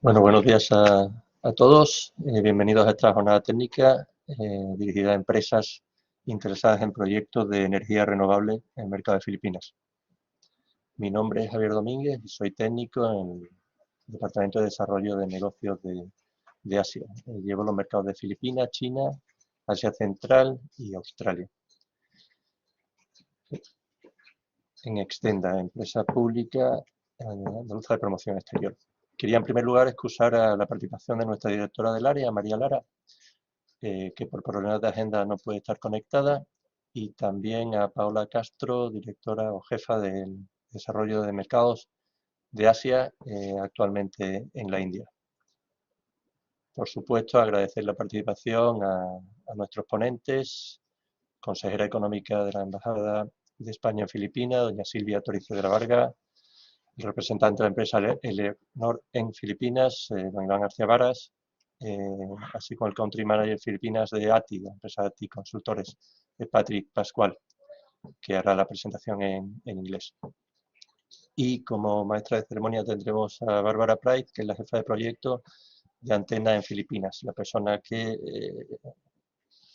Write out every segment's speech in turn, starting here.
Bueno, buenos días a todos. Bienvenidos a esta jornada técnica dirigida a empresas interesadas en proyectos de energía renovable en el mercado de Filipinas. Mi nombre es Javier Domínguez y soy técnico en el Departamento de Desarrollo de Negocios de Asia. Llevo los mercados de Filipinas, China, Asia Central y Australia. En Extenda, empresa pública andaluza de promoción exterior. Quería en primer lugar excusar a la participación de nuestra directora del área, María Lara, que por problemas de agenda no puede estar conectada, y también a Paola Castro, directora o jefa del desarrollo de mercados de Asia, actualmente en la India. Por supuesto, agradecer la participación a nuestros ponentes, consejera económica de la Embajada de España en Filipinas, doña Silvia Torice de la Varga, el representante de la empresa Elenor en Filipinas, don Iván García Varas, así como el country manager Filipinas de ATI, la empresa ATI Consultores, de Patrick Pascual, que hará la presentación en inglés. Y como maestra de ceremonia tendremos a Bárbara Price, que es la jefa de proyecto de Antena en Filipinas, la persona que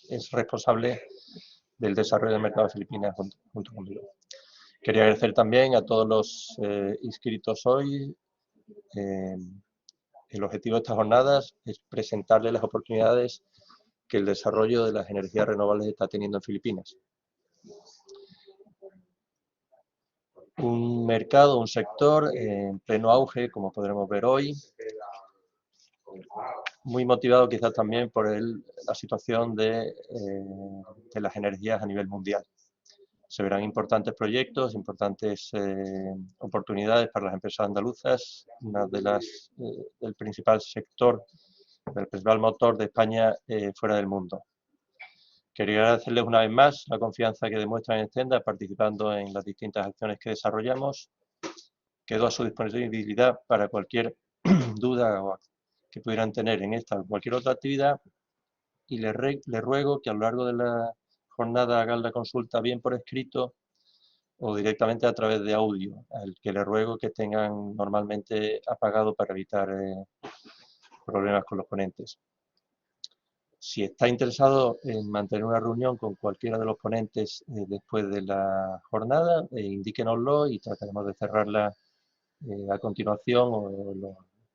es responsable del desarrollo del mercado de Filipinas junto conmigo. Quería agradecer también a todos los inscritos hoy. El objetivo de estas jornadas es presentarles las oportunidades que el desarrollo de las energías renovables está teniendo en Filipinas. Un mercado, un sector en pleno auge, como podremos ver hoy, muy motivado quizás también por la situación de las energías a nivel mundial. Se verán importantes proyectos, importantes oportunidades para las empresas andaluzas, una de del principal sector, del principal motor de España fuera del mundo. Quería agradecerles una vez más la confianza que demuestran en Extenda participando en las distintas acciones que desarrollamos. Quedo a su disponibilidad para cualquier duda que pudieran tener en esta o cualquier otra actividad, y les ruego que a lo largo de la jornada hagan la consulta bien por escrito o directamente a través de audio, al que les ruego que tengan normalmente apagado para evitar problemas con los ponentes. Si está interesado en mantener una reunión con cualquiera de los ponentes después de la jornada, indíquenoslo y trataremos de cerrarla a continuación o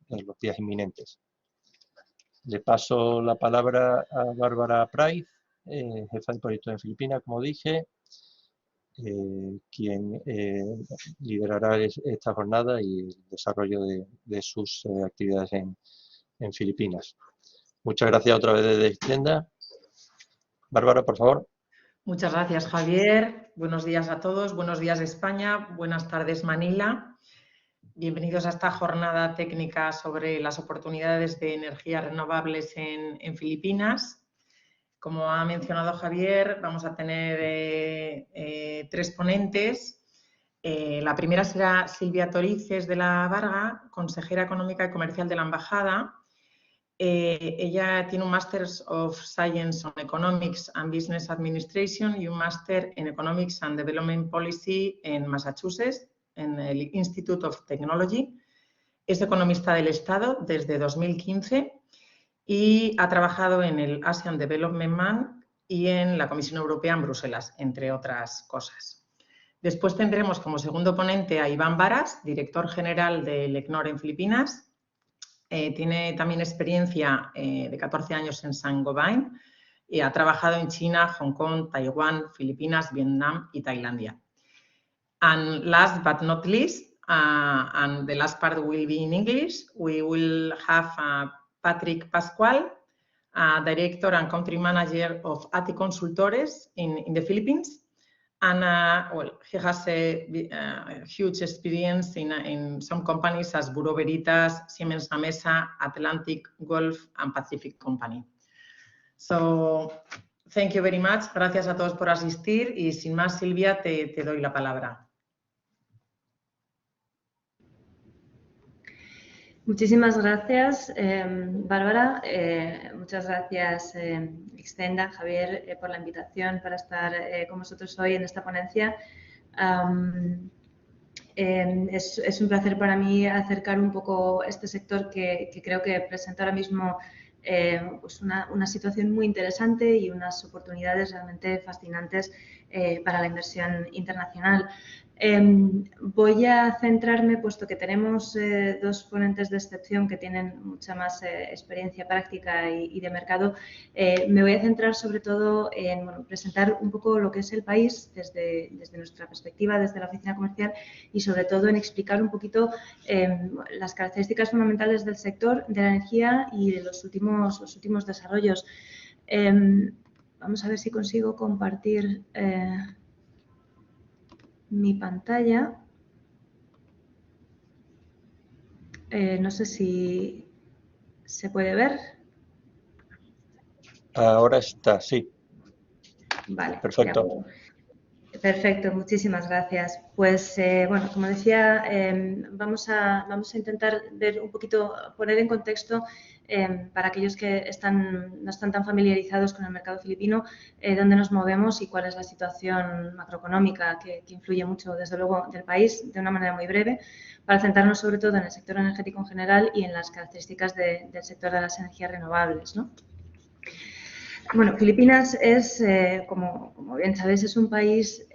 en los días inminentes. Le paso la palabra a Bárbara Price, jefa de proyecto en Filipinas, como dije, quien liderará esta jornada y el desarrollo de sus actividades en Filipinas. Muchas gracias otra vez desde Extenda. Bárbara, por favor. Muchas gracias, Javier. Buenos días a todos. Buenos días, España. Buenas tardes, Manila. Bienvenidos a esta jornada técnica sobre las oportunidades de energías renovables en Filipinas. Como ha mencionado Javier, vamos a tener tres ponentes. La primera será Silvia Torices de la Varga, consejera económica y comercial de la Embajada. Ella tiene un Master of Science on Economics and Business Administration y un Master en Economics and Development Policy en Massachusetts, en el Institute of Technology. Es economista del Estado desde 2015 y ha trabajado en el Asian Development Bank y en la Comisión Europea en Bruselas, entre otras cosas. Después tendremos como segundo ponente a Iván Varas, director general de Elenor en Filipinas. Tiene también experiencia de 14 años en Saint-Gobain y ha trabajado en China, Hong Kong, Taiwán, Filipinas, Vietnam y Tailandia. And last but not least, and the last part will be in English, we will have Patrick Pascual, Director and Country Manager of ATI Consultores in the Philippines. And well, he has a huge experience in some companies as Bureau Veritas, Siemens Gamesa, Atlantic, Gulf and Pacific Company. So, thank you very much. Gracias a todos por asistir y sin más, Silvia, te doy la palabra. Muchísimas gracias, Bárbara. Muchas gracias, Extenda, Javier, por la invitación para estar con vosotros hoy en esta ponencia. Es un placer para mí acercar un poco este sector que creo que presenta ahora mismo pues una situación muy interesante y unas oportunidades realmente fascinantes para la inversión internacional. Voy a centrarme, puesto que tenemos dos ponentes de excepción que tienen mucha más experiencia práctica y de mercado, me voy a centrar sobre todo en presentar un poco lo que es el país desde nuestra perspectiva, desde la oficina comercial, y sobre todo en explicar un poquito las características fundamentales del sector de la energía y de los últimos desarrollos. Vamos a ver si consigo compartir mi pantalla. No sé si se puede ver. Ahora está, sí. Vale, Perfecto. Perfecto, muchísimas gracias. Pues, bueno, como decía, vamos a intentar ver un poquito, poner en contexto para aquellos que no están tan familiarizados con el mercado filipino, dónde nos movemos y cuál es la situación macroeconómica que influye mucho, desde luego, del país, de una manera muy breve, para centrarnos sobre todo en el sector energético en general y en las características del sector de las energías renovables, ¿no? Bueno, Filipinas es, como bien sabéis, es un país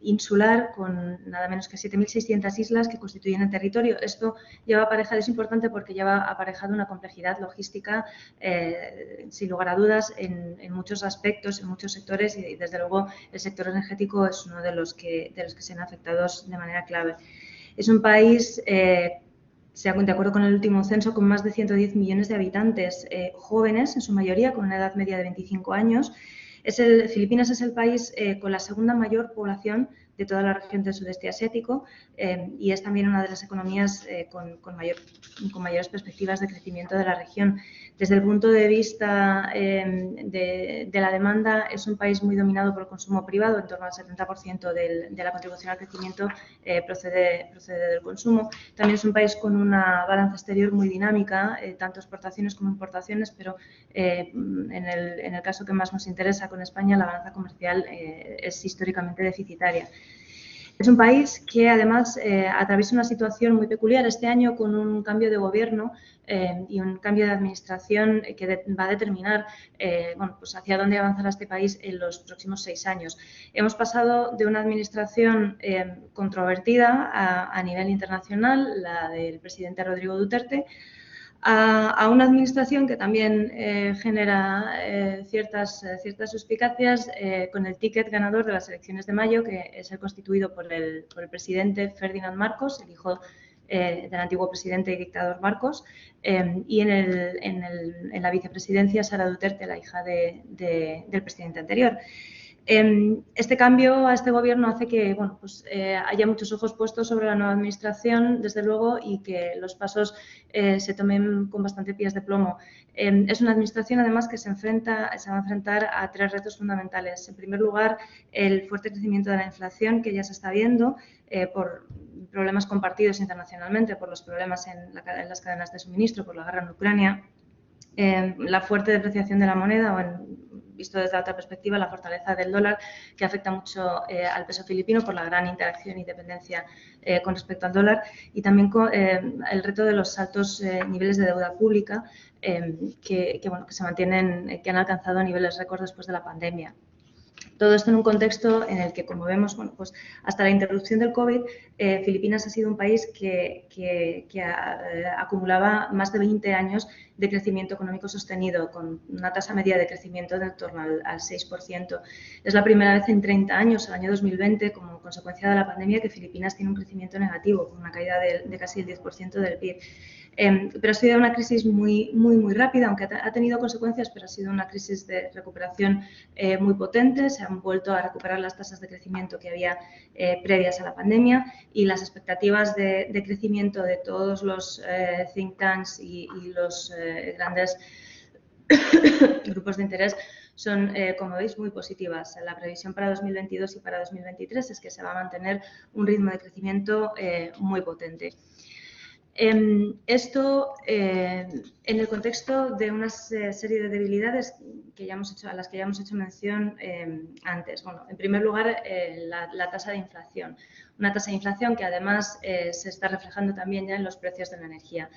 insular con nada menos que 7.600 islas que constituyen el territorio. Esto lleva aparejado, es importante porque lleva aparejado una complejidad logística, sin lugar a dudas, en muchos aspectos, en muchos sectores, y desde luego el sector energético es uno de los que se han afectados de manera clave. Es un país de acuerdo con el último censo, con más de 110 millones de habitantes, jóvenes en su mayoría, con una edad media de 25 años. Filipinas es el país con la segunda mayor población de toda la región del sudeste asiático y es también una de las economías con mayores perspectivas de crecimiento de la región. Desde el punto de vista de la demanda, es un país muy dominado por el consumo privado, en torno al 70% de la contribución al crecimiento procede del consumo. También es un país con una balanza exterior muy dinámica, tanto exportaciones como importaciones, pero en el caso que más nos interesa con España, la balanza comercial es históricamente deficitaria. Es un país que además atraviesa una situación muy peculiar este año con un cambio de gobierno y un cambio de administración que va a determinar bueno, pues hacia dónde avanzará este país en los próximos 6 años. Hemos pasado de una administración controvertida a nivel internacional, la del presidente Rodrigo Duterte, a una administración que también genera ciertas suspicacias con el ticket ganador de las elecciones de mayo, que es el constituido por el presidente Ferdinand Marcos, el hijo del antiguo presidente y dictador Marcos, y en la vicepresidencia Sara Duterte, la hija del presidente anterior. Este cambio a este gobierno hace que bueno, pues, haya muchos ojos puestos sobre la nueva administración, desde luego, y que los pasos se tomen con bastante pies de plomo. Es una administración, además, que se va a enfrentar a 3 retos fundamentales. En primer lugar, el fuerte crecimiento de la inflación, que ya se está viendo por problemas compartidos internacionalmente, por los problemas en las cadenas de suministro, por la guerra en Ucrania, la fuerte depreciación de la moneda, visto desde otra perspectiva, la fortaleza del dólar, que afecta mucho al peso filipino por la gran interacción y dependencia con respecto al dólar, y también con el reto de los altos niveles de deuda pública que se mantienen, que han alcanzado niveles récord después de la pandemia. Todo esto en un contexto en el que, como vemos, bueno, pues hasta la interrupción del COVID, Filipinas ha sido un país que acumulaba más de 20 años de crecimiento económico sostenido, con una tasa media de crecimiento de en torno al 6%. Es la primera vez en 30 años, el año 2020, como consecuencia de la pandemia, que Filipinas tiene un crecimiento negativo, con una caída de casi el 10% del PIB. Pero ha sido una crisis muy rápida, aunque ha tenido consecuencias, pero ha sido una crisis de recuperación muy potente. Se han vuelto a recuperar las tasas de crecimiento que había previas a la pandemia, y las expectativas de crecimiento de todos los think tanks y los grandes grupos de interés son, como veis, muy positivas. La previsión para 2022 y para 2023 es que se va a mantener un ritmo de crecimiento muy potente. Esto, en el contexto de una serie de debilidades a las que ya hemos hecho mención antes. Bueno, en primer lugar, la tasa de inflación. Una tasa de inflación que además se está reflejando también ya en los precios de la energía.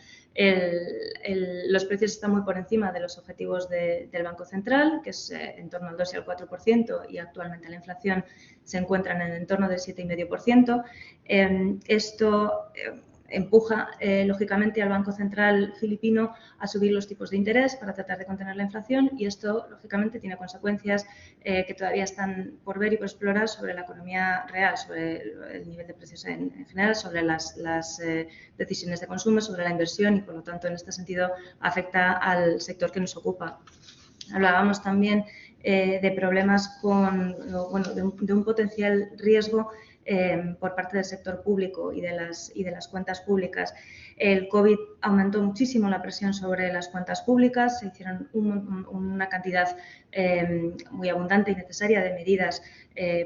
Los precios están muy por encima de los objetivos del Banco Central, que es en torno al 2 y al 4%, y actualmente la inflación se encuentra en el entorno del 7,5%. Esto empuja, lógicamente, al Banco Central filipino a subir los tipos de interés para tratar de contener la inflación, y esto, lógicamente, tiene consecuencias que todavía están por ver y por explorar sobre la economía real, sobre el nivel de precios en general, sobre las decisiones de consumo, sobre la inversión y, por lo tanto, en este sentido, afecta al sector que nos ocupa. Hablábamos también de problemas de un potencial riesgo por parte del sector público y de las cuentas públicas. El COVID aumentó muchísimo la presión sobre las cuentas públicas, se hicieron una cantidad muy abundante y necesaria de medidas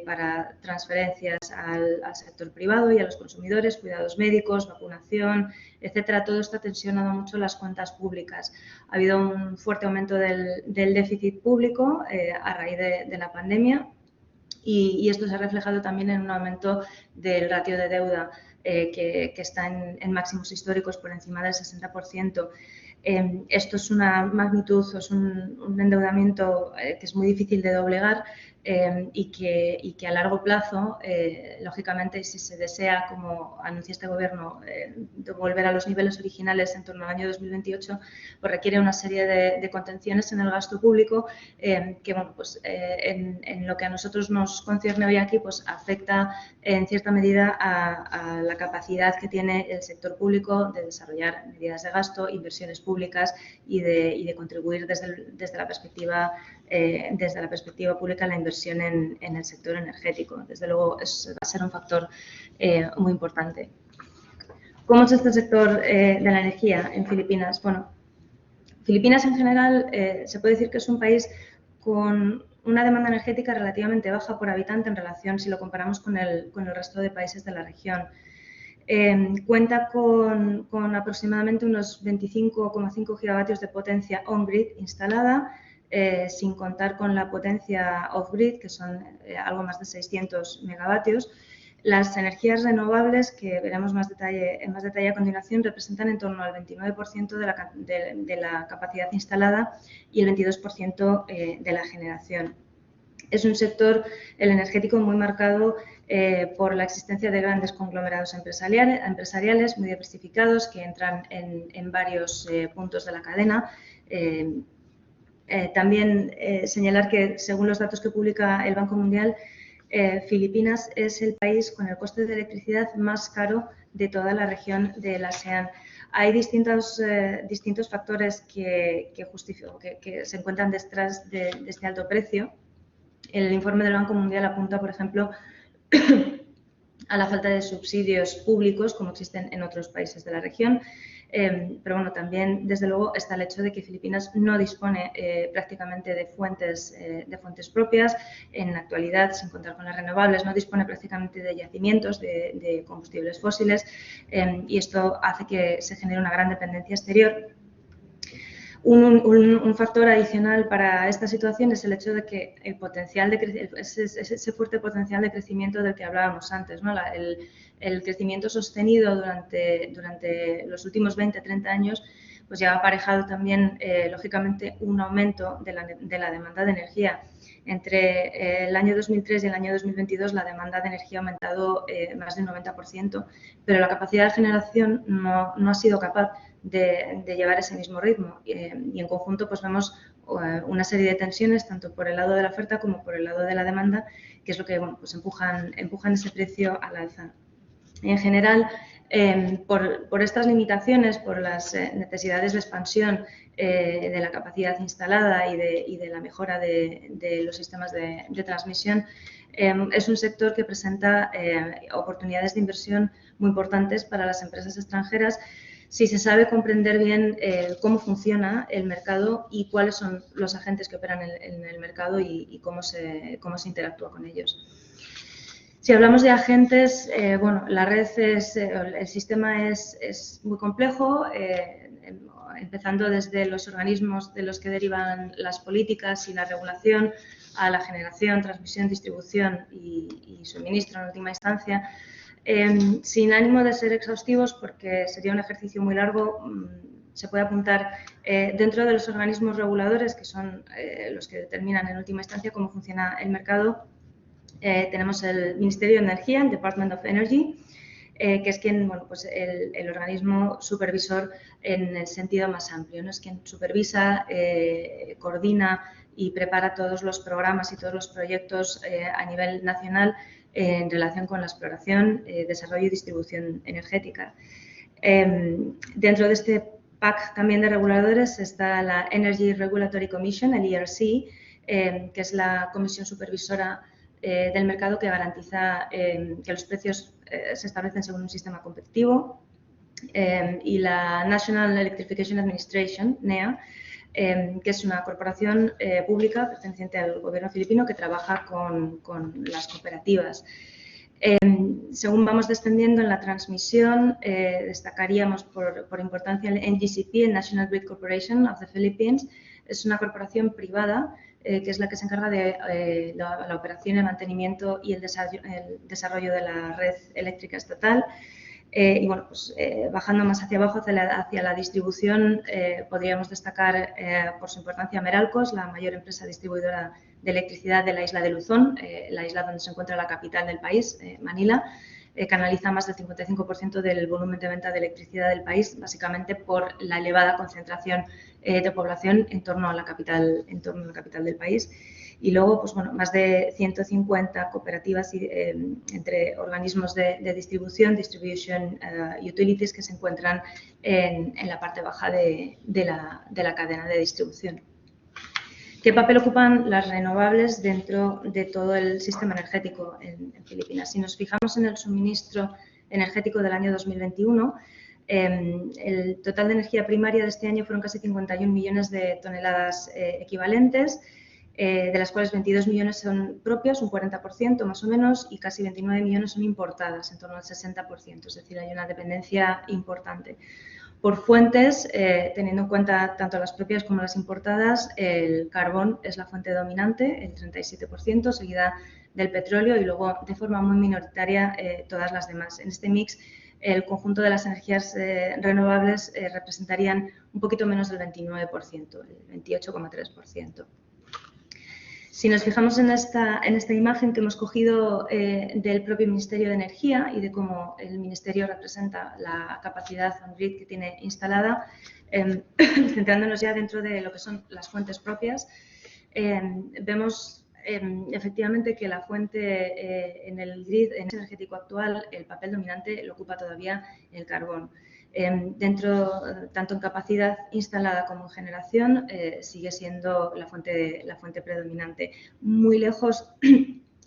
para transferencias al sector privado y a los consumidores, cuidados médicos, vacunación, etcétera. Todo esto ha tensionado mucho las cuentas públicas. Ha habido un fuerte aumento del déficit público a raíz de la pandemia. Y esto se ha reflejado también en un aumento del ratio de deuda que está en máximos históricos por encima del 60%. Esto es una magnitud, es un endeudamiento que es muy difícil de doblegar y que a largo plazo, lógicamente, si se desea, como anuncia este Gobierno, volver a los niveles originales en torno al año 2028, pues requiere una serie de contenciones en el gasto público que, bueno, pues en lo que a nosotros nos concierne hoy aquí, pues afecta en cierta medida a la capacidad que tiene el sector público de desarrollar medidas de gasto, inversiones públicas y de contribuir desde la perspectiva pública a la inversión en el sector energético. Desde luego, va a ser un factor muy importante. ¿Cómo es este sector de la energía en Filipinas? Bueno, Filipinas en general se puede decir que es un país con una demanda energética relativamente baja por habitante en relación, si lo comparamos con el resto de países de la región. Cuenta con aproximadamente unos 25,5 gigavatios de potencia on-grid instalada, sin contar con la potencia off-grid, que son algo más de 600 megavatios. Las energías renovables, que veremos en más detalle a continuación, representan en torno al 29% de la capacidad instalada y el 22% de la generación. Es un sector, el energético, muy marcado por la existencia de grandes conglomerados empresariales muy diversificados que entran en varios puntos de la cadena. También señalar que, según los datos que publica el Banco Mundial, Filipinas es el país con el coste de electricidad más caro de toda la región del ASEAN. Hay distintos factores que se encuentran detrás de este alto precio. El informe del Banco Mundial apunta, por ejemplo, a la falta de subsidios públicos, como existen en otros países de la región. Pero bueno, también, desde luego, está el hecho de que Filipinas no dispone prácticamente de fuentes propias. En la actualidad, sin contar con las renovables, no dispone prácticamente de yacimientos de combustibles fósiles y esto hace que se genere una gran dependencia exterior. Un factor adicional para esta situación es el hecho de que ese fuerte potencial de crecimiento del que hablábamos antes, ¿no? El crecimiento sostenido durante los últimos 20-30 años pues lleva aparejado también, lógicamente, un aumento de la demanda de energía. Entre el año 2003 y el año 2022 la demanda de energía ha aumentado más del 90%, pero la capacidad de generación no ha sido capaz de llevar ese mismo ritmo y en conjunto pues vemos una serie de tensiones tanto por el lado de la oferta como por el lado de la demanda, que es lo que pues empujan ese precio al alza. En general, por estas limitaciones, por las necesidades de expansión de la capacidad instalada y de la mejora de los sistemas de transmisión, es un sector que presenta oportunidades de inversión muy importantes para las empresas extranjeras si se sabe comprender bien cómo funciona el mercado y cuáles son los agentes que operan en el mercado y cómo se interactúa con ellos. Si hablamos de agentes, bueno, la red el sistema es muy complejo, empezando desde los organismos de los que derivan las políticas y la regulación a la generación, transmisión, distribución y suministro en última instancia. Sin ánimo de ser exhaustivos, porque sería un ejercicio muy largo, se puede apuntar dentro de los organismos reguladores, que son los que determinan en última instancia cómo funciona el mercado. Tenemos el Ministerio de Energía, el Department of Energy, que es quien, bueno, pues el organismo supervisor en el sentido más amplio, ¿no? Es quien supervisa, coordina y prepara todos los programas y todos los proyectos a nivel nacional en relación con la exploración, desarrollo y distribución energética. Dentro de este pack también de reguladores está la Energy Regulatory Commission, el ERC, que es la comisión supervisora del mercado que garantiza que los precios se establecen según un sistema competitivo, y la National Electrification Administration, NEA, que es una corporación pública perteneciente al gobierno filipino que trabaja con las cooperativas. Según vamos descendiendo en la transmisión, destacaríamos por importancia el NGCP, el National Grid Corporation of the Philippines. Es una corporación privada que es la que se encarga de la operación, el mantenimiento y el desarrollo de la red eléctrica estatal. Y bueno, pues bajando más hacia abajo, hacia la distribución, podríamos destacar por su importancia Meralcos, la mayor empresa distribuidora de electricidad de la isla de Luzón, la isla donde se encuentra la capital del país, Manila. Canaliza más del 55% del volumen de venta de electricidad del país, básicamente por la elevada concentración de población en torno a la capital del país. Y luego, pues bueno, más de 150 cooperativas entre organismos de distribución, distribution utilities, que se encuentran en la parte baja de la cadena de distribución. ¿Qué papel ocupan las renovables dentro de todo el sistema energético en Filipinas? Si nos fijamos en el suministro energético del año 2021, el total de energía primaria de este año fueron casi 51 millones de toneladas equivalentes, de las cuales 22 millones son propias, un 40% más o menos, y casi 29 millones son importadas, en torno al 60%, es decir, hay una dependencia importante. Por fuentes, teniendo en cuenta tanto las propias como las importadas, el carbón es la fuente dominante, el 37%, seguida del petróleo y luego de forma muy minoritaria todas las demás. En este mix, el conjunto de las energías renovables representarían un poquito menos del 29%, el 28,3%. Si nos fijamos en esta imagen que hemos cogido del propio Ministerio de Energía y de cómo el Ministerio representa la capacidad on-grid que tiene instalada, centrándonos ya dentro de lo que son las fuentes propias, vemos efectivamente que la fuente en el grid energético actual, el papel dominante lo ocupa todavía el carbón. Tanto en capacidad instalada como en generación, sigue siendo la fuente predominante. Muy lejos,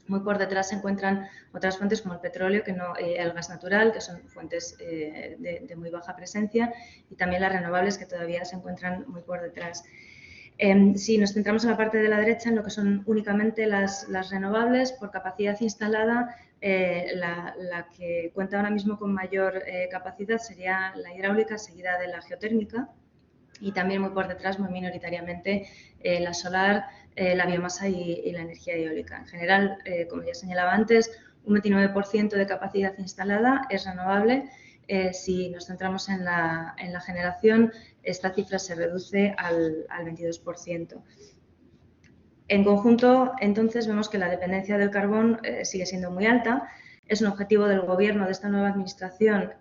muy por detrás se encuentran otras fuentes como el petróleo, el gas natural, que son fuentes de muy baja presencia, y también las renovables, que todavía se encuentran muy por detrás. Si nos centramos en la parte de la derecha, en lo que son únicamente las renovables, por capacidad instalada, la que cuenta ahora mismo con mayor capacidad sería la hidráulica, seguida de la geotérmica, y también muy por detrás, muy minoritariamente, la solar, la biomasa y la energía eólica. En general, como ya señalaba antes, un 29% de capacidad instalada es renovable. Si nos centramos en la generación, esta cifra se reduce al 22%. En conjunto, entonces, vemos que la dependencia del carbón sigue siendo muy alta. Es un objetivo del Gobierno, de esta nueva Administración,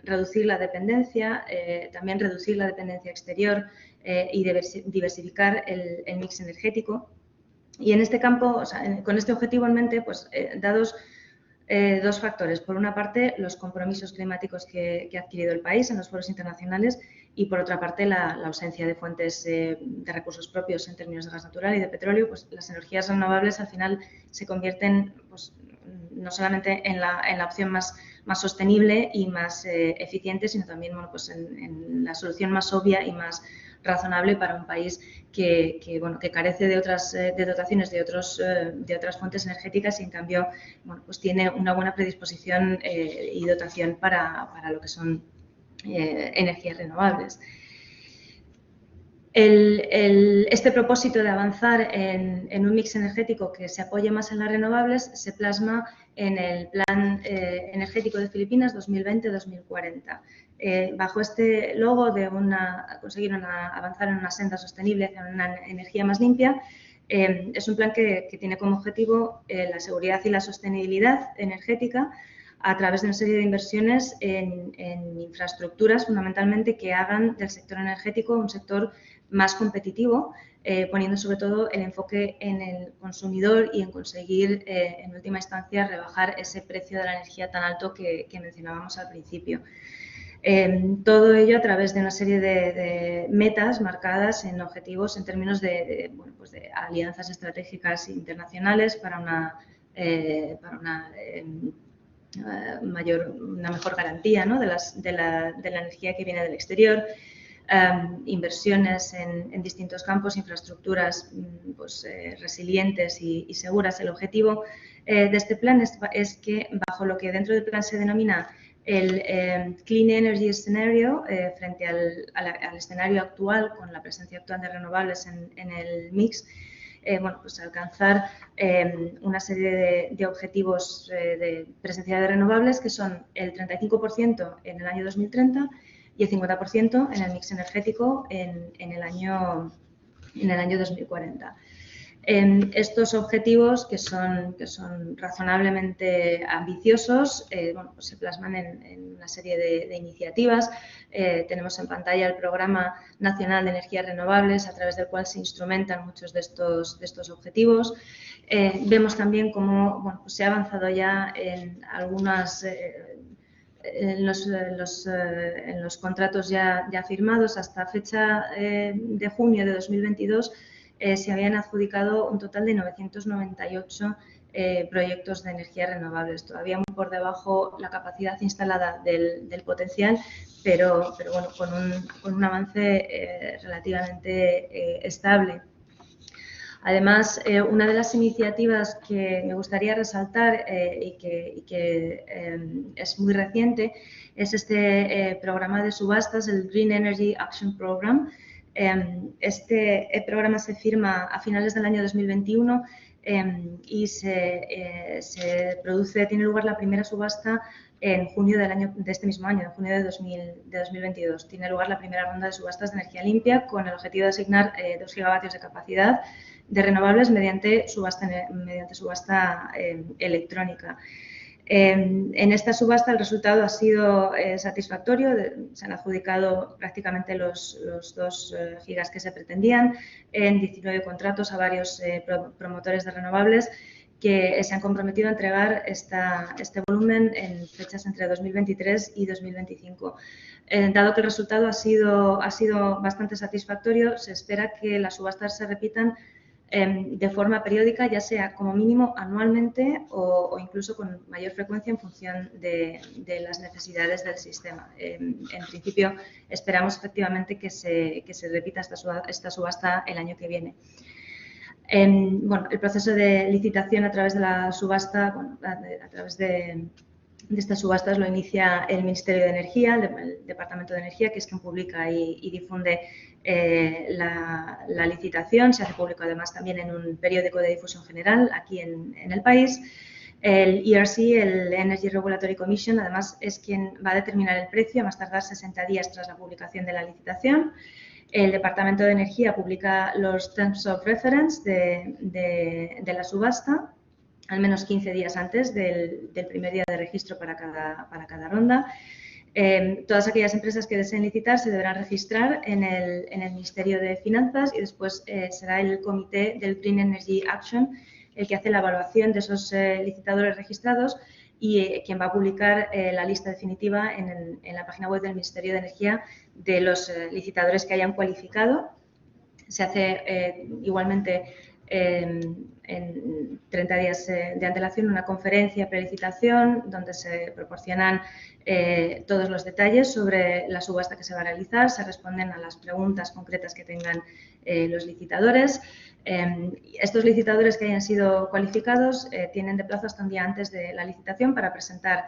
reducir la dependencia, también reducir la dependencia exterior y diversificar el mix energético. Y en este campo, o sea, con este objetivo en mente, pues, dados dos factores. Por una parte, los compromisos climáticos que ha adquirido el país en los foros internacionales, y por otra parte, la ausencia de fuentes de recursos propios en términos de gas natural y de petróleo. Pues las energías renovables al final se convierten, pues, no solamente en la opción más sostenible y más eficiente, sino también, bueno, pues en la solución más obvia y más razonable para un país que carece de otras dotaciones de otras fuentes energéticas y en cambio pues tiene una buena predisposición y dotación para lo que son energías renovables. Este propósito de avanzar en un mix energético que se apoye más en las renovables se plasma en el Plan Energético de Filipinas 2020-2040. Bajo este logo de conseguir avanzar en una senda sostenible hacia una energía más limpia, es un plan que tiene como objetivo la seguridad y la sostenibilidad energética a través de una serie de inversiones en infraestructuras, fundamentalmente, que hagan del sector energético un sector más competitivo, poniendo sobre todo el enfoque en el consumidor y en conseguir, en última instancia, rebajar ese precio de la energía tan alto que mencionábamos al principio. Todo ello a través de una serie de metas marcadas en objetivos en términos de alianzas estratégicas internacionales para una mejor garantía, ¿no?, de la energía que viene del exterior, inversiones en distintos campos, infraestructuras resilientes y seguras. El objetivo de este plan es que, bajo lo que dentro del plan se denomina el Clean Energy Scenario, frente al escenario actual, con la presencia actual de renovables en el mix, alcanzar una serie de objetivos de presencia de renovables que son el 35% en el año 2030 y el 50% en el mix energético en el año 2040. Estos objetivos, que son razonablemente ambiciosos, se plasman en una serie de iniciativas. Tenemos en pantalla el Programa Nacional de Energías Renovables, a través del cual se instrumentan muchos de estos objetivos. Vemos también cómo se ha avanzado ya en algunas... En los contratos ya firmados hasta fecha de junio de 2022 se habían adjudicado un total de 998 proyectos de energías renovables, todavía muy por debajo la capacidad instalada del potencial, pero con un avance relativamente estable. Además, una de las iniciativas que me gustaría resaltar y que es muy reciente es este programa de subastas, el Green Energy Action Program. Este programa se firma a finales del año 2021 y tiene lugar la primera subasta en junio de este mismo año, en junio de 2022. Tiene lugar la primera ronda de subastas de energía limpia con el objetivo de asignar 2 gigavatios de capacidad de renovables mediante subasta electrónica. En esta subasta el resultado ha sido satisfactorio, se han adjudicado prácticamente los 2 gigas que se pretendían en 19 contratos a varios promotores de renovables que se han comprometido a entregar este volumen en fechas entre 2023 y 2025. Dado que el resultado ha sido bastante satisfactorio, se espera que las subastas se repitan de forma periódica, ya sea como mínimo anualmente o incluso con mayor frecuencia en función de las necesidades del sistema. En principio, esperamos efectivamente que se repita esta subasta el año que viene. El proceso de licitación a través de la subasta, a través de estas subastas lo inicia el Ministerio de Energía, el Departamento de Energía, que es quien publica y difunde la licitación. Se hace público además también en un periódico de difusión general aquí en el país. El ERC, el Energy Regulatory Commission, además es quien va a determinar el precio a más tardar 60 días tras la publicación de la licitación. El Departamento de Energía publica los Terms of Reference de la subasta al menos 15 días antes del primer día de registro para cada ronda. Todas aquellas empresas que deseen licitar se deberán registrar en el Ministerio de Finanzas y después será el comité del Green Energy Action el que hace la evaluación de esos licitadores registrados y quien va a publicar la lista definitiva en la página web del Ministerio de Energía de los licitadores que hayan cualificado. Se hace igualmente en 30 días de antelación una conferencia prelicitación donde se proporcionan todos los detalles sobre la subasta que se va a realizar, se responden a las preguntas concretas que tengan los licitadores. Estos licitadores que hayan sido cualificados tienen de plazo hasta un día antes de la licitación para presentar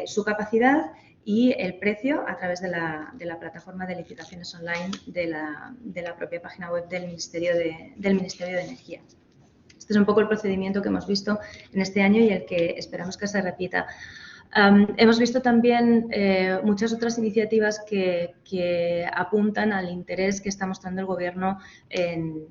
su capacidad y el precio a través de la plataforma de licitaciones online de la propia página web del Ministerio de Energía. Este es un poco el procedimiento que hemos visto en este año y el que esperamos que se repita. Hemos visto también muchas otras iniciativas que apuntan al interés que está mostrando el Gobierno en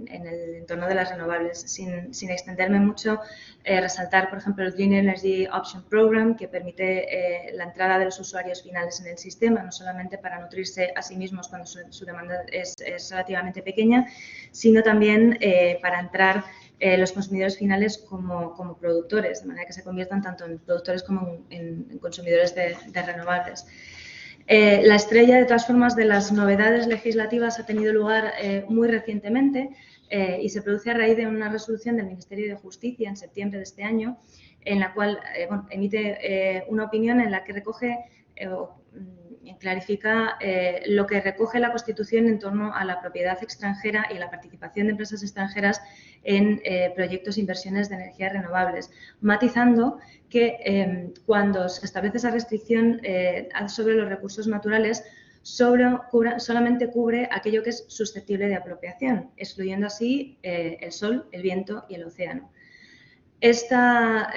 el entorno de las renovables. Sin extenderme mucho, resaltar, por ejemplo, el Green Energy Option Program, que permite la entrada de los usuarios finales en el sistema, no solamente para nutrirse a sí mismos cuando su demanda es relativamente pequeña, sino también para entrar los consumidores finales como productores, de manera que se conviertan tanto en productores como en consumidores de renovables. La estrella, de todas formas, de las novedades legislativas ha tenido lugar muy recientemente y se produce a raíz de una resolución del Ministerio de Justicia en septiembre de este año, en la cual emite una opinión en la que recoge clarifica lo que recoge la Constitución en torno a la propiedad extranjera y la participación de empresas extranjeras en proyectos e inversiones de energías renovables, matizando que cuando se establece esa restricción sobre los recursos naturales, solamente cubre aquello que es susceptible de apropiación, excluyendo así el sol, el viento y el océano. Esta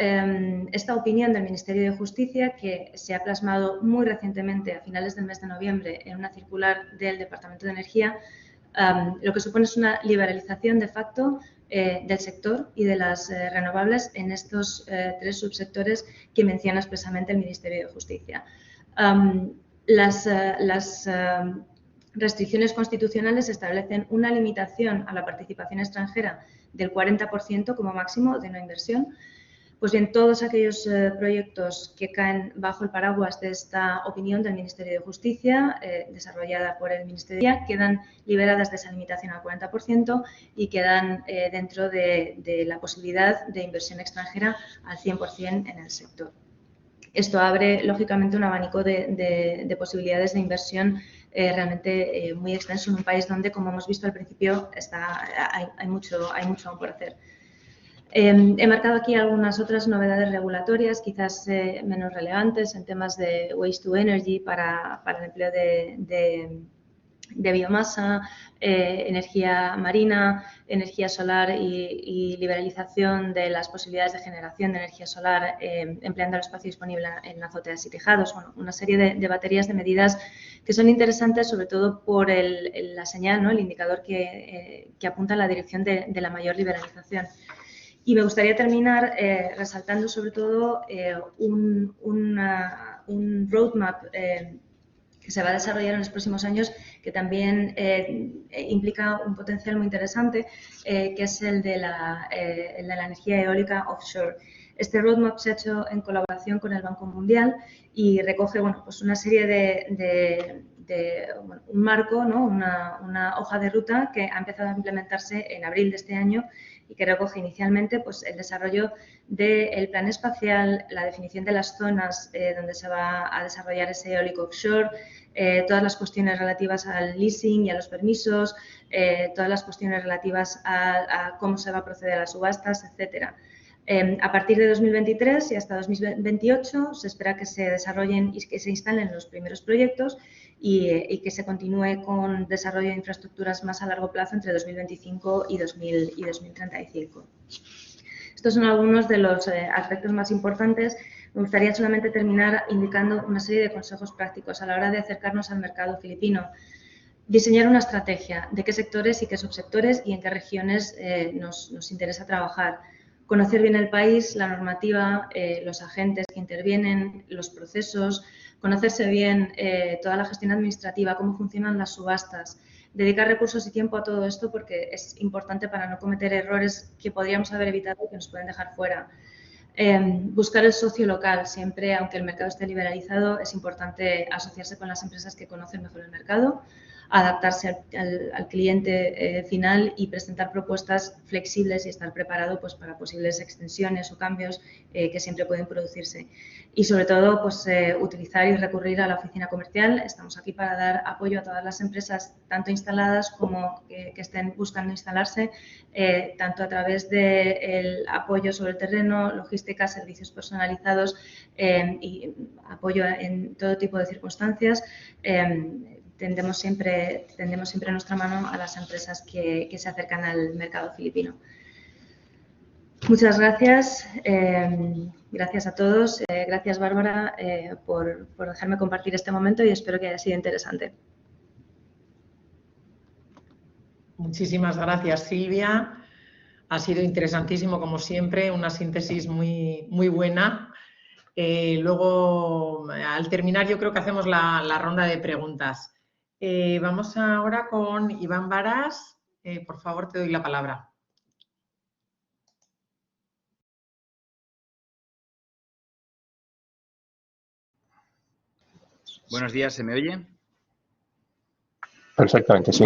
opinión del Ministerio de Justicia, que se ha plasmado muy recientemente a finales del mes de noviembre en una circular del Departamento de Energía, lo que supone es una liberalización de facto del sector y de las renovables en estos tres subsectores que menciona expresamente el Ministerio de Justicia. Las restricciones constitucionales establecen una limitación a la participación extranjera del 40% como máximo de no inversión. Pues bien, todos aquellos proyectos que caen bajo el paraguas de esta opinión del Ministerio de Justicia, desarrollada por el Ministerio de Energía, quedan liberadas de esa limitación al 40% y quedan dentro de la posibilidad de inversión extranjera al 100% en el sector. Esto abre, lógicamente, un abanico de posibilidades de inversión realmente muy extenso en un país donde, como hemos visto al principio, hay mucho aún por hacer. He marcado aquí algunas otras novedades regulatorias, quizás menos relevantes, en temas de waste to energy para el empleo de biomasa, energía marina, energía solar y liberalización de las posibilidades de generación de energía solar empleando el espacio disponible en azoteas y tejados. Bueno, una serie de baterías de medidas que son interesantes, sobre todo por la señal, ¿no? El indicador que apunta en la dirección de la mayor liberalización. Y me gustaría terminar resaltando sobre todo un roadmap que se va a desarrollar en los próximos años, que también implica un potencial muy interesante, que es el de la energía eólica offshore. Este roadmap se ha hecho en colaboración con el Banco Mundial y recoge, bueno, pues una serie un marco, ¿no? una hoja de ruta que ha empezado a implementarse en abril de este año y que recoge inicialmente pues, el desarrollo del plan espacial, la definición de las zonas donde se va a desarrollar ese eólico offshore, todas las cuestiones relativas al leasing y a los permisos, todas las cuestiones relativas a cómo se va a proceder a las subastas, etcétera. A partir de 2023 y hasta 2028 se espera que se desarrollen y que se instalen los primeros proyectos y que se continúe con desarrollo de infraestructuras más a largo plazo entre 2025 y 2035. Estos son algunos de los aspectos más importantes. Me gustaría solamente terminar indicando una serie de consejos prácticos a la hora de acercarnos al mercado filipino. Diseñar una estrategia de qué sectores y qué subsectores y en qué regiones nos interesa trabajar. Conocer bien el país, la normativa, los agentes que intervienen, los procesos, conocerse bien toda la gestión administrativa, cómo funcionan las subastas, dedicar recursos y tiempo a todo esto porque es importante para no cometer errores que podríamos haber evitado y que nos pueden dejar fuera. Buscar el socio local, siempre, aunque el mercado esté liberalizado, es importante asociarse con las empresas que conocen mejor el mercado. adaptarse al cliente final y presentar propuestas flexibles y estar preparado pues, para posibles extensiones o cambios que siempre pueden producirse. Y sobre todo, pues, utilizar y recurrir a la oficina comercial. Estamos aquí para dar apoyo a todas las empresas, tanto instaladas como que estén buscando instalarse, tanto a través del apoyo sobre el terreno, logística, servicios personalizados y apoyo en todo tipo de circunstancias. Tendemos siempre nuestra mano a las empresas que se acercan al mercado filipino. Muchas gracias. Gracias a todos. Gracias, Bárbara, por dejarme compartir este momento y espero que haya sido interesante. Muchísimas gracias, Silvia. Ha sido interesantísimo, como siempre, una síntesis muy buena. Luego, al terminar, yo creo que hacemos la ronda de preguntas. Vamos ahora con Iván Varas. Por favor, te doy la palabra. Buenos días, ¿se me oye? Perfectamente, sí.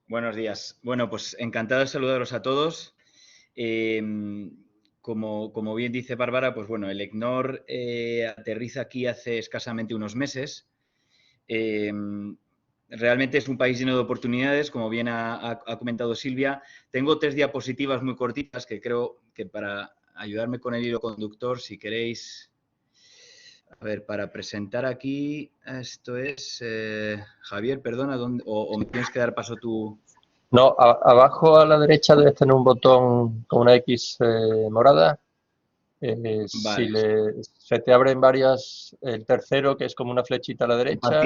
Buenos días. Bueno, pues encantado de saludaros a todos. Como bien dice Bárbara, pues bueno, el ECNOR aterriza aquí hace escasamente unos meses. Realmente es un país lleno de oportunidades, como bien ha comentado Silvia. Tengo 3 diapositivas muy cortitas que creo que para ayudarme con el hilo conductor, si queréis... A ver, para presentar aquí, esto es... Javier, perdona, o me tienes que dar paso tú... No, abajo a la derecha debes tener un botón con una X morada. Vale. Si se te abren varias, el tercero, que es como una flechita a la derecha.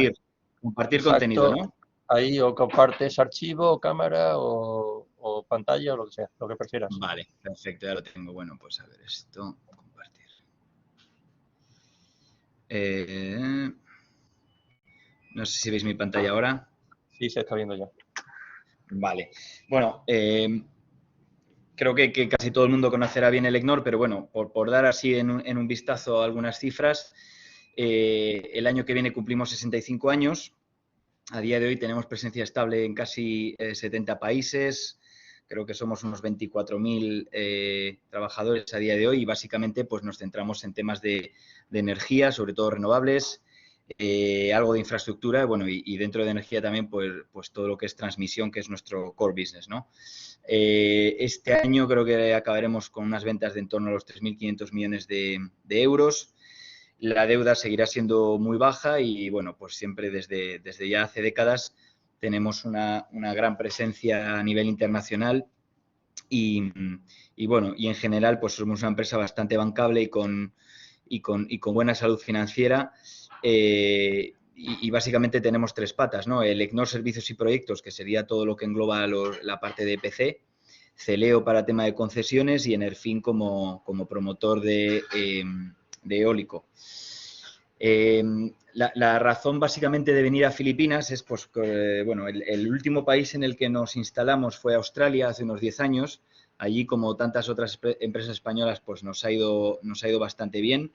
Compartir exacto, contenido, ¿no? Ahí o compartes archivo, o cámara, o pantalla, o lo que sea, lo que prefieras. Vale, perfecto, ya lo tengo. Bueno, pues a ver, esto, compartir. No sé si veis mi pantalla ahora. Sí, se está viendo ya. Vale. Bueno, creo que casi todo el mundo conocerá bien el ECNOR, pero bueno, por dar así en un vistazo a algunas cifras, el año que viene cumplimos 65 años. A día de hoy tenemos presencia estable en casi 70 países. Creo que somos unos 24.000 trabajadores a día de hoy y básicamente pues nos centramos en temas de energía, sobre todo renovables, algo de infraestructura, bueno, y dentro de energía también pues todo lo que es transmisión, que es nuestro core business, ¿no? Este año creo que acabaremos con unas ventas de en torno a los 3.500 millones de euros. La deuda seguirá siendo muy baja y, bueno, pues siempre desde ya hace décadas tenemos una gran presencia a nivel internacional y bueno, y en general pues somos una empresa bastante bancable y con buena salud financiera y básicamente tenemos 3 patas, ¿no? El ECNOR Servicios y Proyectos, que sería todo lo que engloba la parte de EPC, Celeo para tema de concesiones y Enerfin como promotor de eólico. La razón básicamente de venir a Filipinas es pues que, bueno, el último país en el que nos instalamos fue Australia hace unos 10 años. Allí, como tantas otras empresas españolas, pues nos ha ido bastante bien.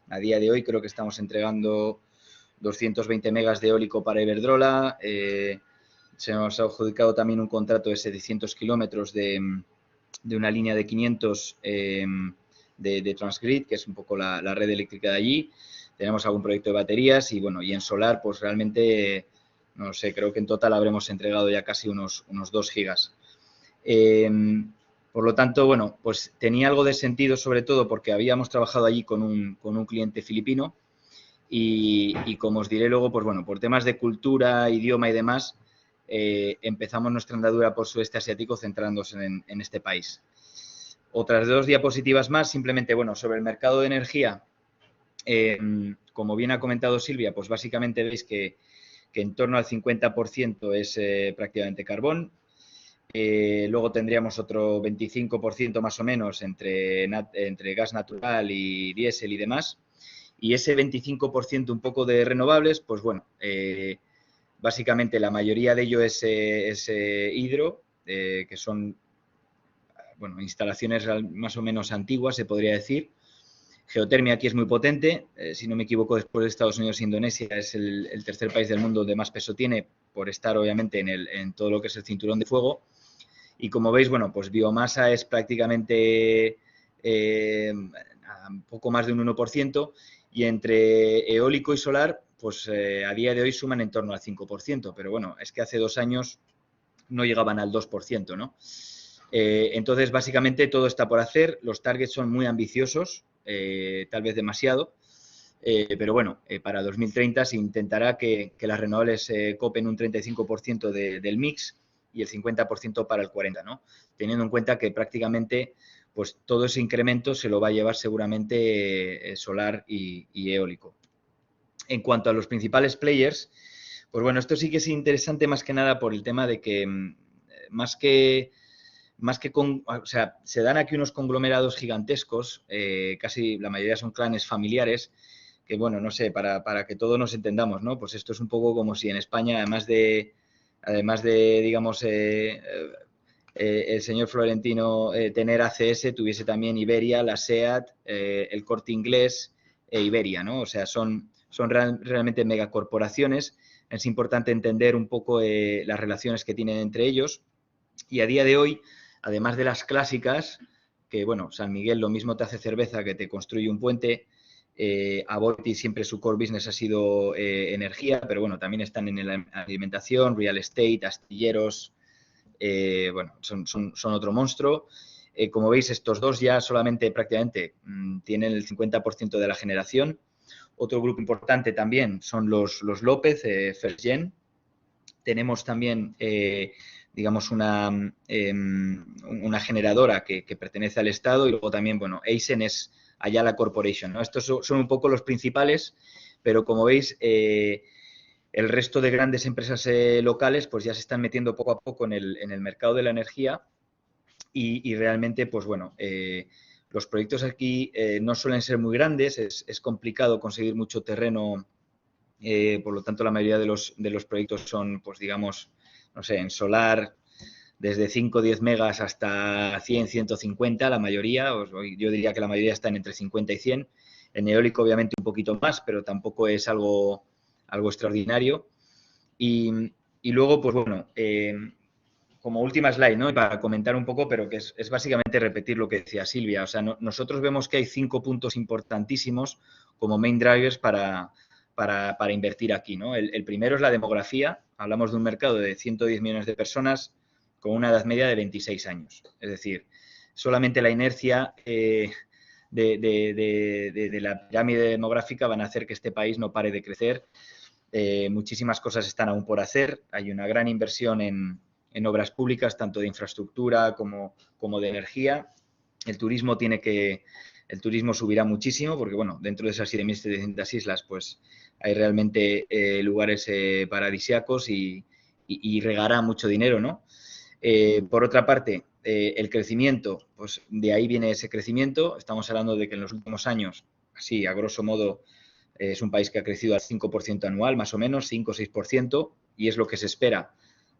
A día de hoy creo que estamos entregando 220 megas de eólico para Iberdrola. Se nos ha adjudicado también un contrato de 700 kilómetros de una línea de 500 de Transgrid, que es un poco la red eléctrica de allí. Tenemos algún proyecto de baterías y, bueno, y en solar, pues realmente, no sé, creo que en total habremos entregado ya casi unos 2 gigas. Por lo tanto, bueno, pues tenía algo de sentido, sobre todo porque habíamos trabajado allí con un cliente filipino y como os diré luego, pues bueno, por temas de cultura, idioma y demás, empezamos nuestra andadura por sudeste asiático centrándose en este país. Otras 2 diapositivas más, simplemente, bueno, sobre el mercado de energía. Como bien ha comentado Silvia, pues básicamente veis que en torno al 50% es prácticamente carbón. Luego tendríamos otro 25% más o menos entre gas natural y diésel y demás. Y ese 25% un poco de renovables, pues bueno, básicamente la mayoría de ello es hidro, que son, bueno, instalaciones más o menos antiguas, se podría decir. Geotermia aquí es muy potente, si no me equivoco, después de Estados Unidos e Indonesia es el tercer país del mundo donde más peso tiene, por estar obviamente en todo lo que es el cinturón de fuego. Y como veis, bueno, pues biomasa es prácticamente un poco más de un 1%, y entre eólico y solar, pues a día de hoy suman en torno al 5%, pero bueno, es que hace 2 años no llegaban al 2%, ¿no? Entonces, básicamente todo está por hacer, los targets son muy ambiciosos, tal vez demasiado, pero bueno, para 2030 se intentará que las renovables copen un 35% del mix y el 50% para el 40%, ¿no? Teniendo en cuenta que prácticamente pues todo ese incremento se lo va a llevar seguramente solar y eólico. En cuanto a los principales players, pues bueno, esto sí que es interesante más que nada por el tema de que o sea, se dan aquí unos conglomerados gigantescos, casi la mayoría son clanes familiares, que bueno, no sé, para que todos nos entendamos, ¿no? Pues esto es un poco como si en España, además de digamos, el señor Florentino tener ACS, tuviese también Iberia, la SEAT, el Corte Inglés e Iberia, ¿no? O sea, son realmente megacorporaciones. Es importante entender un poco las relaciones que tienen entre ellos. Y a día de hoy, además de las clásicas, que bueno, San Miguel lo mismo te hace cerveza que te construye un puente, Avorti siempre su core business ha sido energía, pero bueno, también están en la alimentación, real estate, astilleros, bueno, son otro monstruo. Como veis, estos dos ya solamente prácticamente tienen el 50% de la generación. Otro grupo importante también son los López, First Gen. Tenemos también, digamos, una generadora que pertenece al Estado, y luego también, bueno, Eisen es Ayala Corporation, ¿no? Estos son un poco los principales, pero como veis, el resto de grandes empresas locales pues ya se están metiendo poco a poco en el mercado de la energía y realmente, pues bueno, los proyectos aquí no suelen ser muy grandes, es complicado conseguir mucho terreno, por lo tanto la mayoría de los proyectos son, pues digamos, no sé, en solar desde 5 o 10 megas hasta 100, 150, la mayoría, yo diría que la mayoría están entre 50 y 100. En eólico obviamente un poquito más, pero tampoco es algo extraordinario. Y luego, pues bueno, como última slide, ¿no? Para comentar un poco, pero que es básicamente repetir lo que decía Silvia. O sea, nosotros vemos que hay 5 puntos importantísimos como main drivers para invertir aquí, ¿no? El primero es la demografía. Hablamos de un mercado de 110 millones de personas con una edad media de 26 años. Es decir, solamente la inercia de la pirámide demográfica van a hacer que este país no pare de crecer. Muchísimas cosas están aún por hacer. Hay una gran inversión en obras públicas, tanto de infraestructura como de energía. El turismo subirá muchísimo porque, bueno, dentro de esas 7.700 islas, pues hay realmente lugares paradisíacos y regará mucho dinero, ¿no? Por otra parte, el crecimiento, pues de ahí viene ese crecimiento. Estamos hablando de que en los últimos años, así a grosso modo, es un país que ha crecido al 5% anual, más o menos, 5 o 6%, y es lo que se espera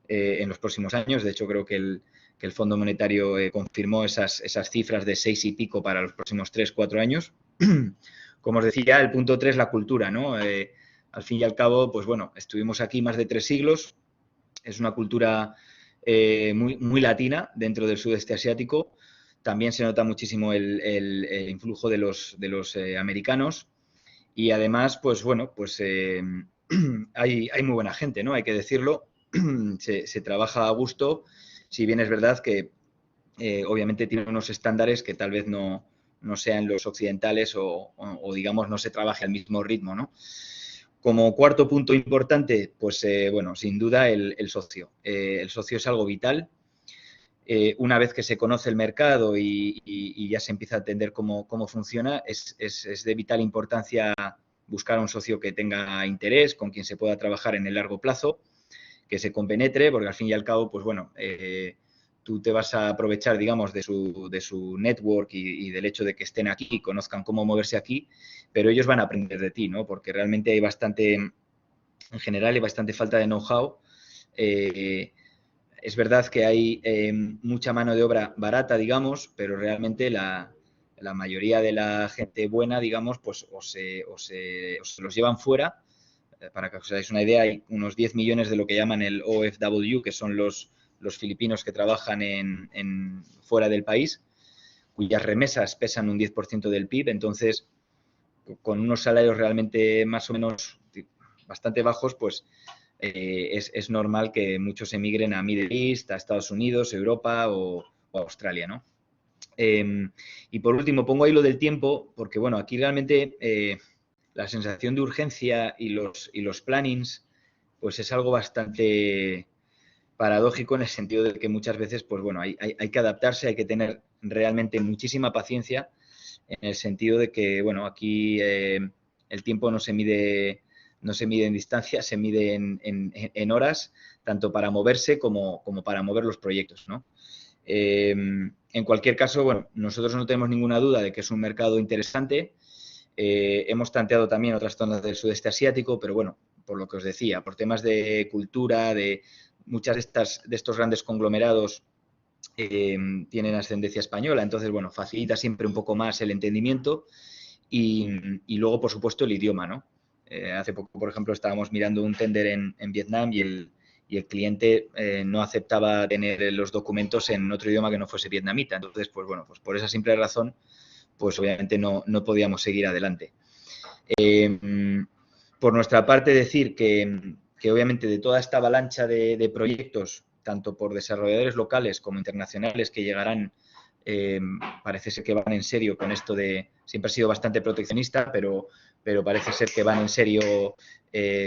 en los próximos años. De hecho, creo que el Fondo Monetario confirmó esas cifras de 6 y pico para los próximos 3 o 4 años. Como os decía, el punto 3, la cultura, ¿no? Al fin y al cabo, pues bueno, estuvimos aquí más de 3 siglos. Es una cultura muy, muy latina dentro del sudeste asiático. También se nota muchísimo el influjo de los americanos. Y además, pues bueno, pues hay muy buena gente, ¿no? Hay que decirlo. Se trabaja a gusto, si bien es verdad que obviamente tiene unos estándares que tal vez no sean los occidentales o digamos no se trabaje al mismo ritmo, ¿no? Como cuarto punto importante, pues bueno, sin duda el socio. El socio es algo vital. Una vez que se conoce el mercado y ya se empieza a entender cómo funciona, es de vital importancia buscar a un socio que tenga interés, con quien se pueda trabajar en el largo plazo, que se compenetre, porque al fin y al cabo, pues bueno, tú te vas a aprovechar, digamos, de su network y del hecho de que estén aquí, conozcan cómo moverse aquí, pero ellos van a aprender de ti, ¿no? Porque realmente hay bastante, en general, hay bastante falta de know-how. Es verdad que hay mucha mano de obra barata, digamos, pero realmente la mayoría de la gente buena, digamos, pues o se los llevan fuera. Para que os hagáis una idea, hay unos 10 millones de lo que llaman el OFW, que son los filipinos que trabajan fuera del país, cuyas remesas pesan un 10% del PIB. Entonces, con unos salarios realmente más o menos bastante bajos, pues es normal que muchos emigren a Middle East, a Estados Unidos, Europa o Australia, ¿no? Y por último, pongo ahí lo del tiempo, porque bueno, aquí realmente la sensación de urgencia y los plannings, pues es algo bastante paradójico en el sentido de que muchas veces, pues bueno, hay que adaptarse, hay que tener realmente muchísima paciencia, en el sentido de que, bueno, aquí el tiempo no se mide en distancia, se mide en horas, tanto para moverse como para mover los proyectos, ¿no? En cualquier caso, bueno, nosotros no tenemos ninguna duda de que es un mercado interesante. Hemos tanteado también otras zonas del sudeste asiático, pero bueno, por lo que os decía, por temas de cultura, de muchas de estos grandes conglomerados tienen ascendencia española, entonces, bueno, facilita siempre un poco más el entendimiento y luego, por supuesto, el idioma, ¿no? Hace poco, por ejemplo, estábamos mirando un tender en Vietnam y el cliente no aceptaba tener los documentos en otro idioma que no fuese vietnamita. Entonces, pues bueno, pues por esa simple razón, pues obviamente no podíamos seguir adelante. Por nuestra parte, decir que obviamente de toda esta avalancha de proyectos, tanto por desarrolladores locales como internacionales que llegarán, parece ser que van en serio con esto de... Siempre ha sido bastante proteccionista, pero parece ser que van en serio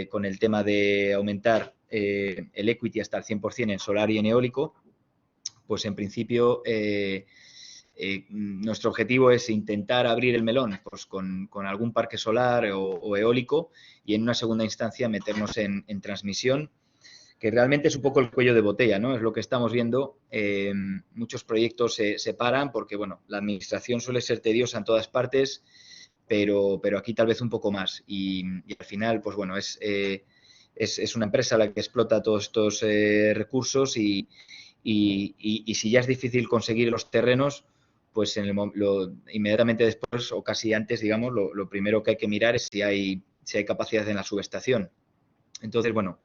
con el tema de aumentar el equity hasta el 100% en solar y en eólico. Pues en principio nuestro objetivo es intentar abrir el melón pues, con algún parque solar o eólico y en una segunda instancia meternos en transmisión, que realmente es un poco el cuello de botella, ¿no? Es lo que estamos viendo. Muchos proyectos se paran porque, bueno, la administración suele ser tediosa en todas partes, pero aquí tal vez un poco más. Y al final, pues bueno, es una empresa la que explota todos estos recursos y si ya es difícil conseguir los terrenos, pues inmediatamente después o casi antes, digamos, lo primero que hay que mirar es si hay capacidad en la subestación. Entonces, bueno,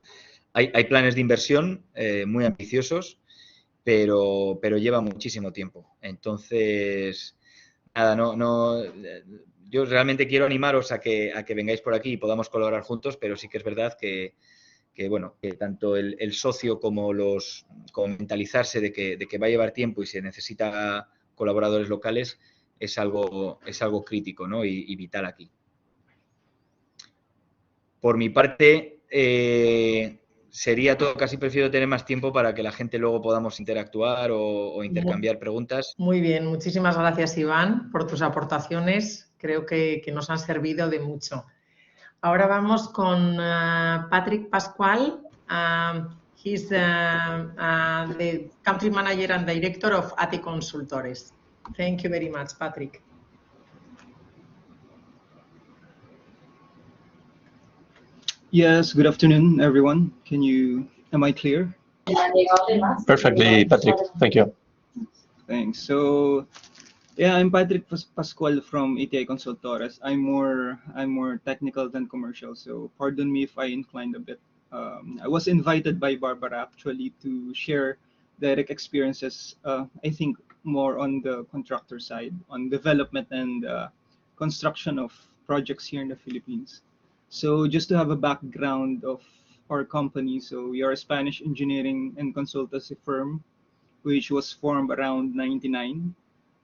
hay planes de inversión muy ambiciosos, pero lleva muchísimo tiempo. Entonces, nada, yo realmente quiero animaros a que vengáis por aquí y podamos colaborar juntos, pero sí que es verdad que bueno, que tanto el socio como mentalizarse de que va a llevar tiempo y se necesita colaboradores locales es algo crítico, ¿no? y vital aquí. Por mi parte, sería todo, casi prefiero tener más tiempo para que la gente luego podamos interactuar o intercambiar preguntas. Muy bien, muchísimas gracias, Iván, por tus aportaciones. Creo que nos han servido de mucho. Ahora vamos con Patrick Pascual. He's the Country Manager and Director of ATI Consultores. Thank you very much, Patrick. Yes, good afternoon, everyone. Am I clear? Perfectly, Patrick. Thank you. Thanks. So, yeah, I'm Patrick Pascual from ATI Consultores. I'm more technical than commercial, so pardon me if I inclined a bit. I was invited by Barbara actually to share direct experiences, I think more on the contractor side, on development and construction of projects here in the Philippines. So just to have a background of our company, so we are a Spanish engineering and consultancy firm, which was formed around '99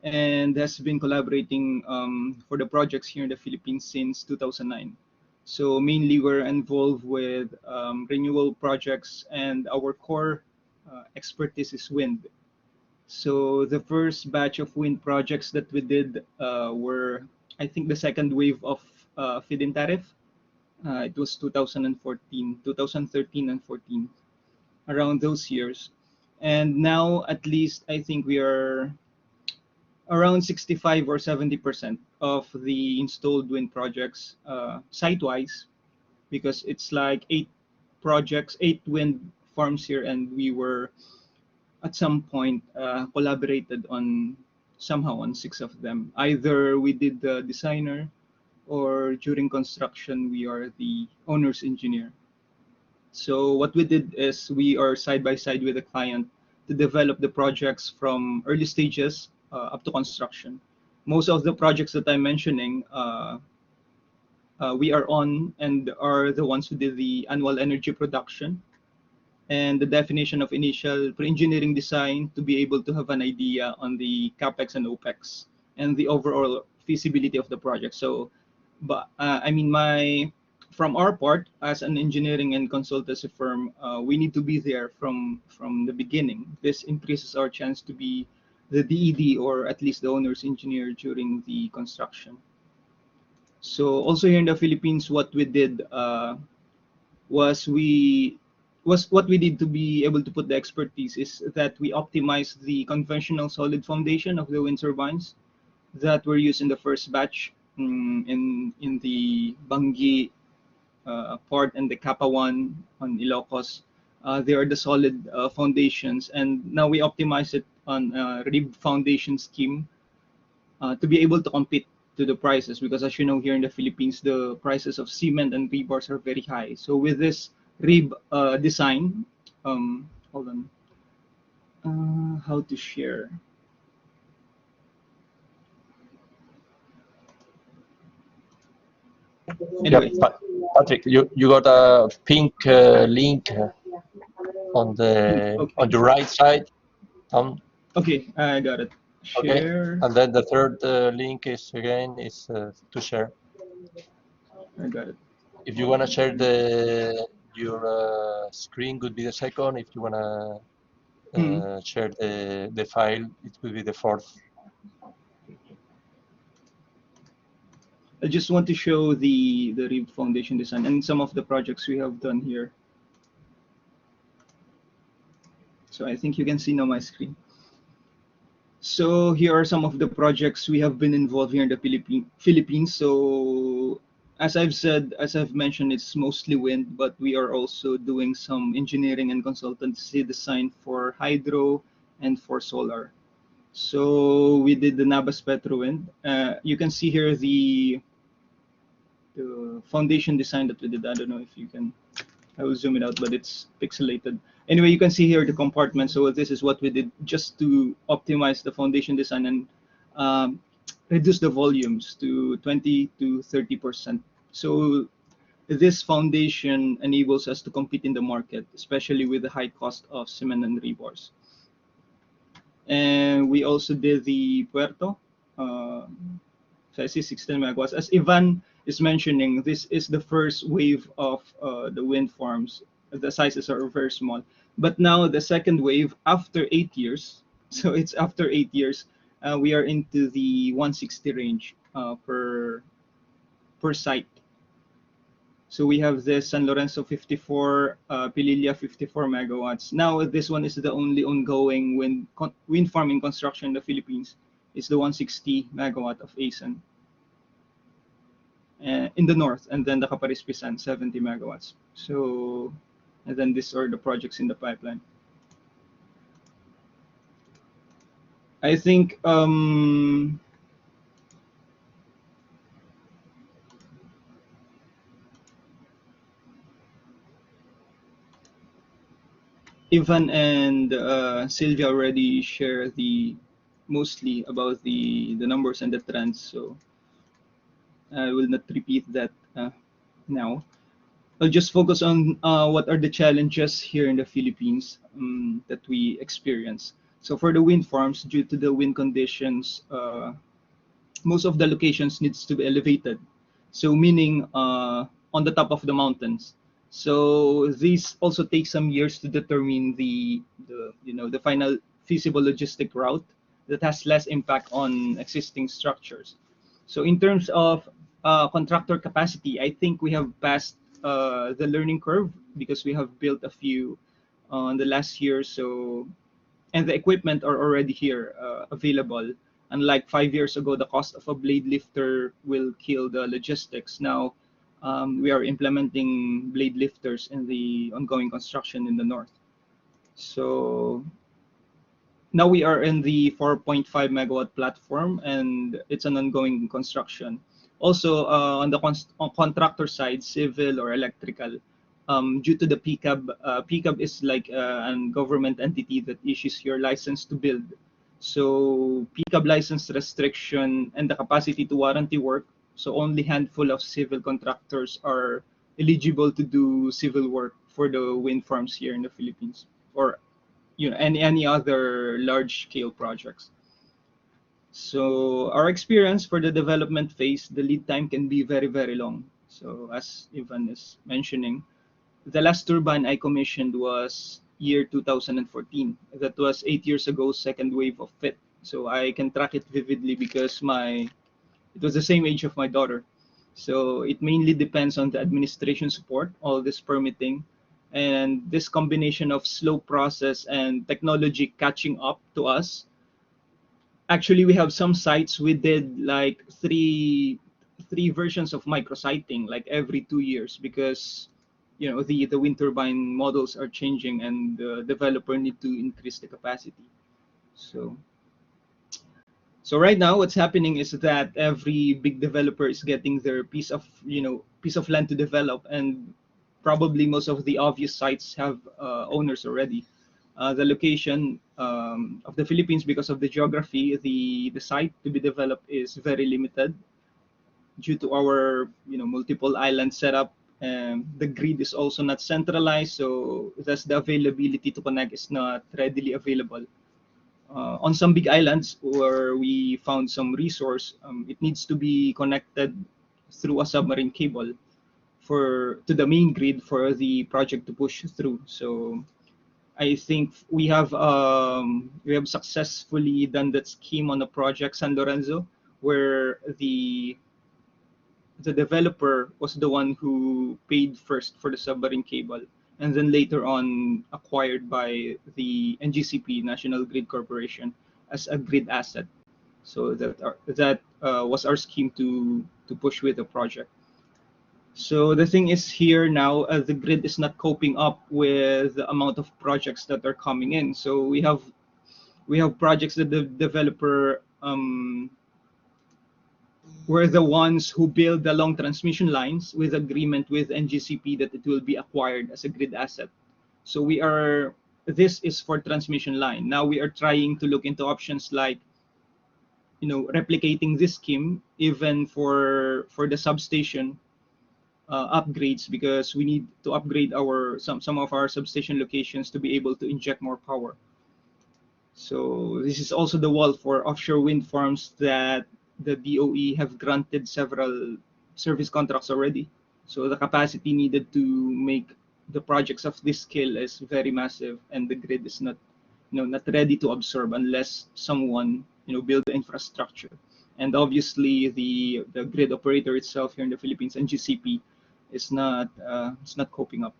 and has been collaborating for the projects here in the Philippines since 2009. So mainly we're involved with renewable projects and our core expertise is wind. So the first batch of wind projects that we did were, I think, the second wave of feed-in tariff. It was 2013 and 14, around those years. And now, at least, I think we are around 65 or 70% of the installed wind projects site-wise, because it's like 8 wind farms here, and we were at some point collaborated on somehow on 6 of them. Either we did the designer, or during construction, we are the owner's engineer. So what we did is we are side by side with the client to develop the projects from early stages up to construction. Most of the projects that I'm mentioning, we are on and are the ones who did the annual energy production and the definition of initial pre-engineering design to be able to have an idea on the capex and opex and the overall feasibility of the project. So, but I mean, from our part as an engineering and consultancy firm, we need to be there from the beginning. This increases our chance to be the DED or at least the owner's engineer during the construction. So also here in the Philippines, what we did was what we did to be able to put the expertise is that we optimized the conventional solid foundation of the wind turbines that were used in the first batch in the Bangi part and the Kapawan on Ilocos. They are the solid foundations, and now we optimize it on a RIB foundation scheme to be able to compete to the prices, because as you know, here in the Philippines, the prices of cement and rebars are very high. So with this RIB design, hold on, how to share. Anyway. Yeah, Patrick, you got a pink link on the okay. on the right side. Okay, I got it. Share. Okay, and then the third link is again to share. I got it. If you wanna share your screen, would be the second. If you wanna share the file, it will be the fourth. I just want to show the RIB foundation design and some of the projects we have done here. So I think you can see now my screen. So here are some of the projects we have been involved here in the Philippines. So as I've said, as I've mentioned, it's mostly wind, but we are also doing some engineering and consultancy design for hydro and for solar. So we did the Nabas Petro Wind. You can see here the foundation design that we did. I don't know if you can, I will zoom it out, but it's pixelated. Anyway, you can see here the compartment. So this is what we did just to optimize the foundation design and reduce the volumes to 20 to 30%. So this foundation enables us to compete in the market, especially with the high cost of cement and rebars. And we also did the Puerto, so I see 16 megawatts. As Ivan is mentioning, this is the first wave of the wind farms. The sizes are very small. But now the second wave after 8 years, so it's after 8 years, we are into the 160 range per site. So we have this San Lorenzo 54, Pililla 54 megawatts. Now this one is the only ongoing wind farm in construction in the Philippines. It's the 160 megawatt of ASEN in the north, and then the Caparis-Pisan 70 megawatts. So, and then these are the projects in the pipeline. I think Ivan and Sylvia already share mostly about the numbers and the trends, so I will not repeat that now. I'll just focus on what are the challenges here in the Philippines that we experience. So for the wind farms, due to the wind conditions, most of the locations needs to be elevated. So meaning on the top of the mountains. So these also take some years to determine the final feasible logistic route that has less impact on existing structures. So in terms of contractor capacity, I think we have passed the learning curve because we have built a few in the last year. So, and the equipment are already here available. Unlike 5 years ago, the cost of a blade lifter will kill the logistics. Now we are implementing blade lifters in the ongoing construction in the north. So now we are in the 4.5 megawatt platform, and it's an ongoing construction. Also, on the on contractor side, civil or electrical, due to the PCAB, PCAB is like a government entity that issues your license to build. So PCAB license restriction and the capacity to warranty work. So only handful of civil contractors are eligible to do civil work for the wind farms here in the Philippines, or any other large scale projects. So our experience for the development phase, the lead time can be very, very long. So as Ivan is mentioning, the last turbine I commissioned was year 2014. That was 8 years ago, second wave of FIT. So I can track it vividly because it was the same age of my daughter. So it mainly depends on the administration support, all this permitting, and this combination of slow process and technology catching up to us. Actually, we have some sites we did like three versions of micrositing like every 2 years, because the wind turbine models are changing and the developer need to increase the capacity. So right now what's happening is that every big developer is getting their piece of land to develop, and probably most of the obvious sites have owners already. The location of the Philippines, because of the geography, the site to be developed is very limited due to our multiple island setup. The grid is also not centralized, so thus the availability to connect is not readily available. On some big islands where we found some resource, it needs to be connected through a submarine cable to the main grid for the project to push through. So I think we have successfully done that scheme on the project San Lorenzo, where the developer was the one who paid first for the submarine cable, and then later on acquired by the NGCP, National Grid Corporation, as a grid asset. So that was our scheme to push with the project. So the thing is here now, the grid is not coping up with the amount of projects that are coming in. So we have projects that the developer were the ones who build the long transmission lines with agreement with NGCP that it will be acquired as a grid asset. So this is for transmission line. Now we are trying to look into options like replicating this scheme even for the substation upgrades, because we need to upgrade some of our substation locations to be able to inject more power. So this is also the wall for offshore wind farms that the DOE have granted several service contracts already. So the capacity needed to make the projects of this scale is very massive, and the grid is not ready to absorb unless someone build the infrastructure. And obviously the grid operator itself here in the Philippines, NGCP, is not coping up.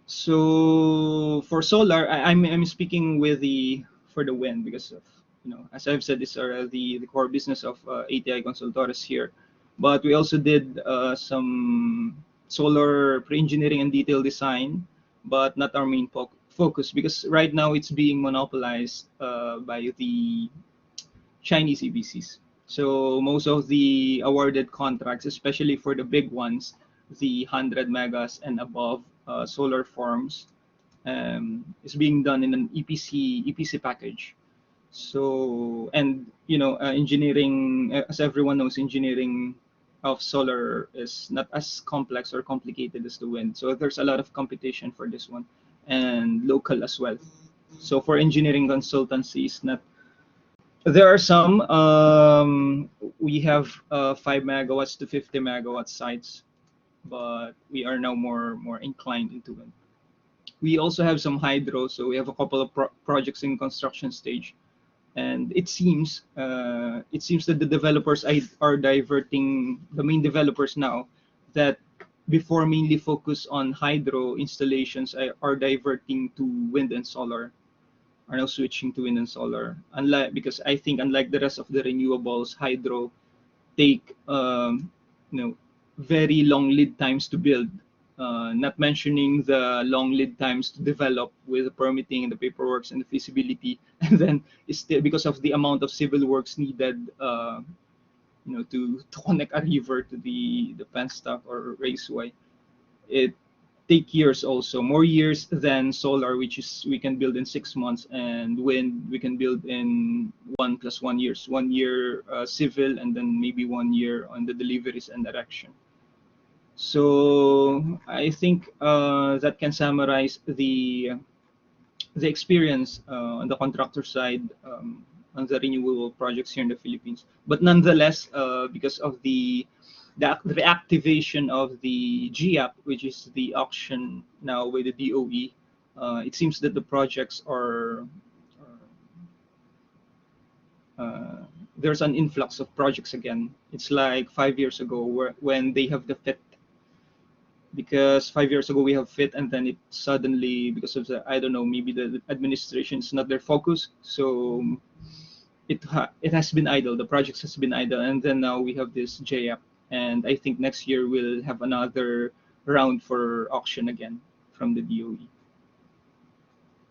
So for solar, I'm speaking for the wind, because of as I've said, these are the core business of ATI Consultores here. But we also did some solar pre-engineering and detail design, but not our main focus, because right now it's being monopolized by the Chinese EPCs. So most of the awarded contracts, especially for the big ones, the 100 megas and above solar farms, is being done in an EPC package. So, and engineering, as everyone knows, engineering of solar is not as complex or complicated as the wind. So there's a lot of competition for this one, and local as well. So for engineering consultancies, there are some. We have 5 megawatts to 50 megawatt sites, but we are now more inclined into wind. We also have some hydro, so we have a couple of projects in construction stage. And it seems that the developers are diverting, the main developers now, that before mainly focus on hydro installations are diverting to wind and solar, are now switching to wind and solar. Because I think unlike the rest of the renewables, hydro take very long lead times to build. not mentioning the long lead times to develop with the permitting and the paperwork and the feasibility. And then it's still, because of the amount of civil works needed, you know, to connect a river to the penstock or raceway, it take years also, more years than solar, which is we can build in 6 months, and wind we can build in 1 + 1 years, 1 year civil, and then maybe 1 year on the deliveries and erection. So I think that can summarize the experience on the contractor side on the renewable projects here in the Philippines. But nonetheless, because of the reactivation of the GIAP, which is the auction now with the DOE, it seems that the projects are there's an influx of projects again. It's like 5 years ago when they have the FIT, because 5 years ago we have FIT, and then it suddenly, because of the, I don't know, maybe the administration is not their focus, so it has been idle. The projects has been idle, and then now we have this JAP, and I think next year we'll have another round for auction again from the DOE.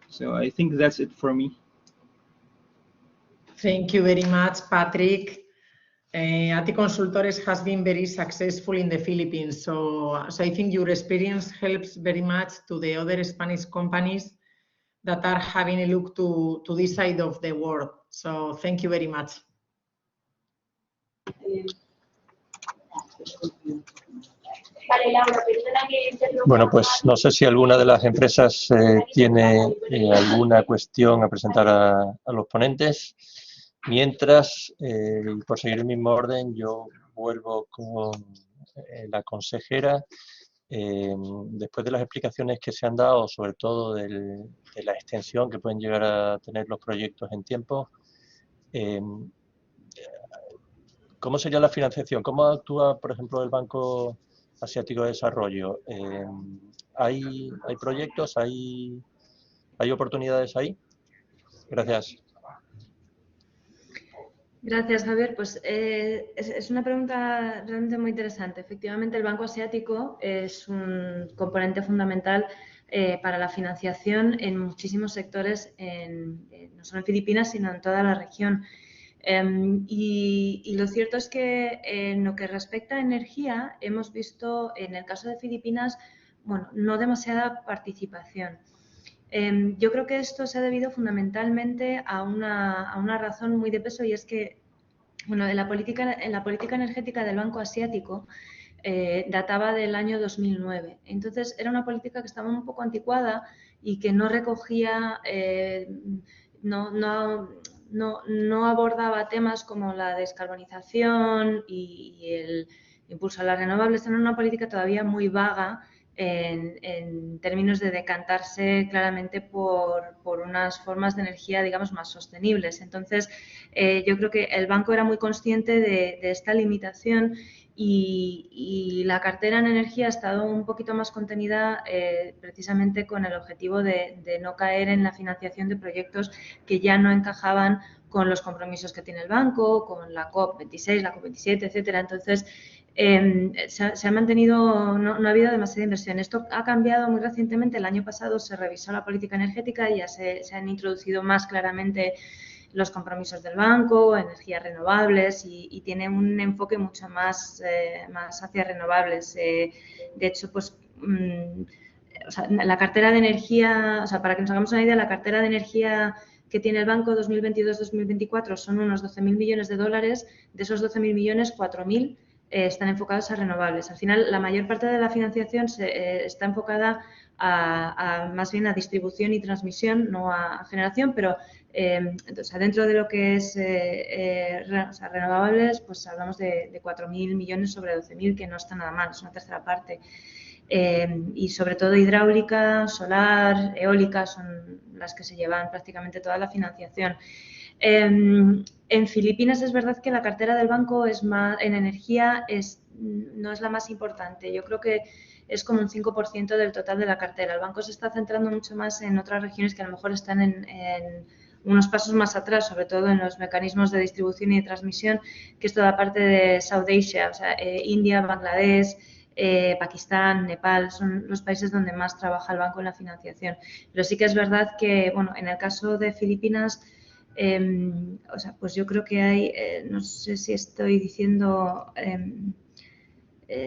So I think that's it for me. Thank you very much, Patrick. ATI Consultores has been very successful in the Philippines, so I think your experience helps very much to the other Spanish companies that are having a look to this side of the world. So thank you very much. Bueno, pues no sé si alguna de las empresas tiene alguna cuestión a presentar a los ponentes. Mientras, por seguir el mismo orden, yo vuelvo con la consejera. Después de las explicaciones que se han dado, sobre todo de la extensión que pueden llegar a tener los proyectos en tiempo, ¿cómo sería la financiación? ¿Cómo actúa, por ejemplo, el Banco Asiático de Desarrollo? ¿Hay proyectos? ¿Hay oportunidades ahí? Gracias. Gracias, Javier. Pues es una pregunta realmente muy interesante. Efectivamente, el Banco Asiático es un componente fundamental para la financiación en muchísimos sectores, no solo en Filipinas, sino en toda la región. Y lo cierto es que en lo que respecta a energía, hemos visto en el caso de Filipinas, bueno, no demasiada participación. Yo creo que esto se ha debido fundamentalmente a una razón muy de peso, y es que, bueno, en la política energética del Banco Asiático databa del año 2009. Entonces, era una política que estaba un poco anticuada y que no recogía, no abordaba temas como la descarbonización y el impulso a las renovables. Era una política todavía muy vaga en términos de decantarse claramente por unas formas de energía, digamos, más sostenibles. Entonces, yo creo que el banco era muy consciente de esta limitación y la cartera en energía ha estado un poquito más contenida precisamente con el objetivo de no caer en la financiación de proyectos que ya no encajaban con los compromisos que tiene el banco, con la COP26, la COP27, etcétera. Entonces, se ha mantenido, no ha habido demasiada inversión. Esto ha cambiado muy recientemente. El año pasado se revisó la política energética y ya se han introducido más claramente los compromisos del banco, energías renovables, y tiene un enfoque mucho más hacia renovables. De hecho, pues o sea, la cartera de energía, o sea, para que nos hagamos una idea, la cartera de energía que tiene el banco 2022-2024 son unos 12.000 millones de dólares. De esos 12.000 millones, 4.000 están enfocados a renovables. Al final, la mayor parte de la financiación está enfocada más bien a distribución y transmisión, no a generación, pero entonces, dentro de lo que es renovables, pues hablamos de 4.000 millones sobre 12.000, que no está nada mal, es una tercera parte. Y sobre todo hidráulica, solar, eólica son las que se llevan prácticamente toda la financiación. En Filipinas es verdad que la cartera del banco en energía no es la más importante. Yo creo que es como un 5% del total de la cartera. El banco se está centrando mucho más en otras regiones que a lo mejor están en unos pasos más atrás, sobre todo en los mecanismos de distribución y de transmisión, que es toda la parte de South Asia, o sea, India, Bangladesh, Pakistán, Nepal, son los países donde más trabaja el banco en la financiación. Pero sí que es verdad que, bueno, en el caso de Filipinas, o sea, pues yo creo que hay, no sé si estoy diciendo,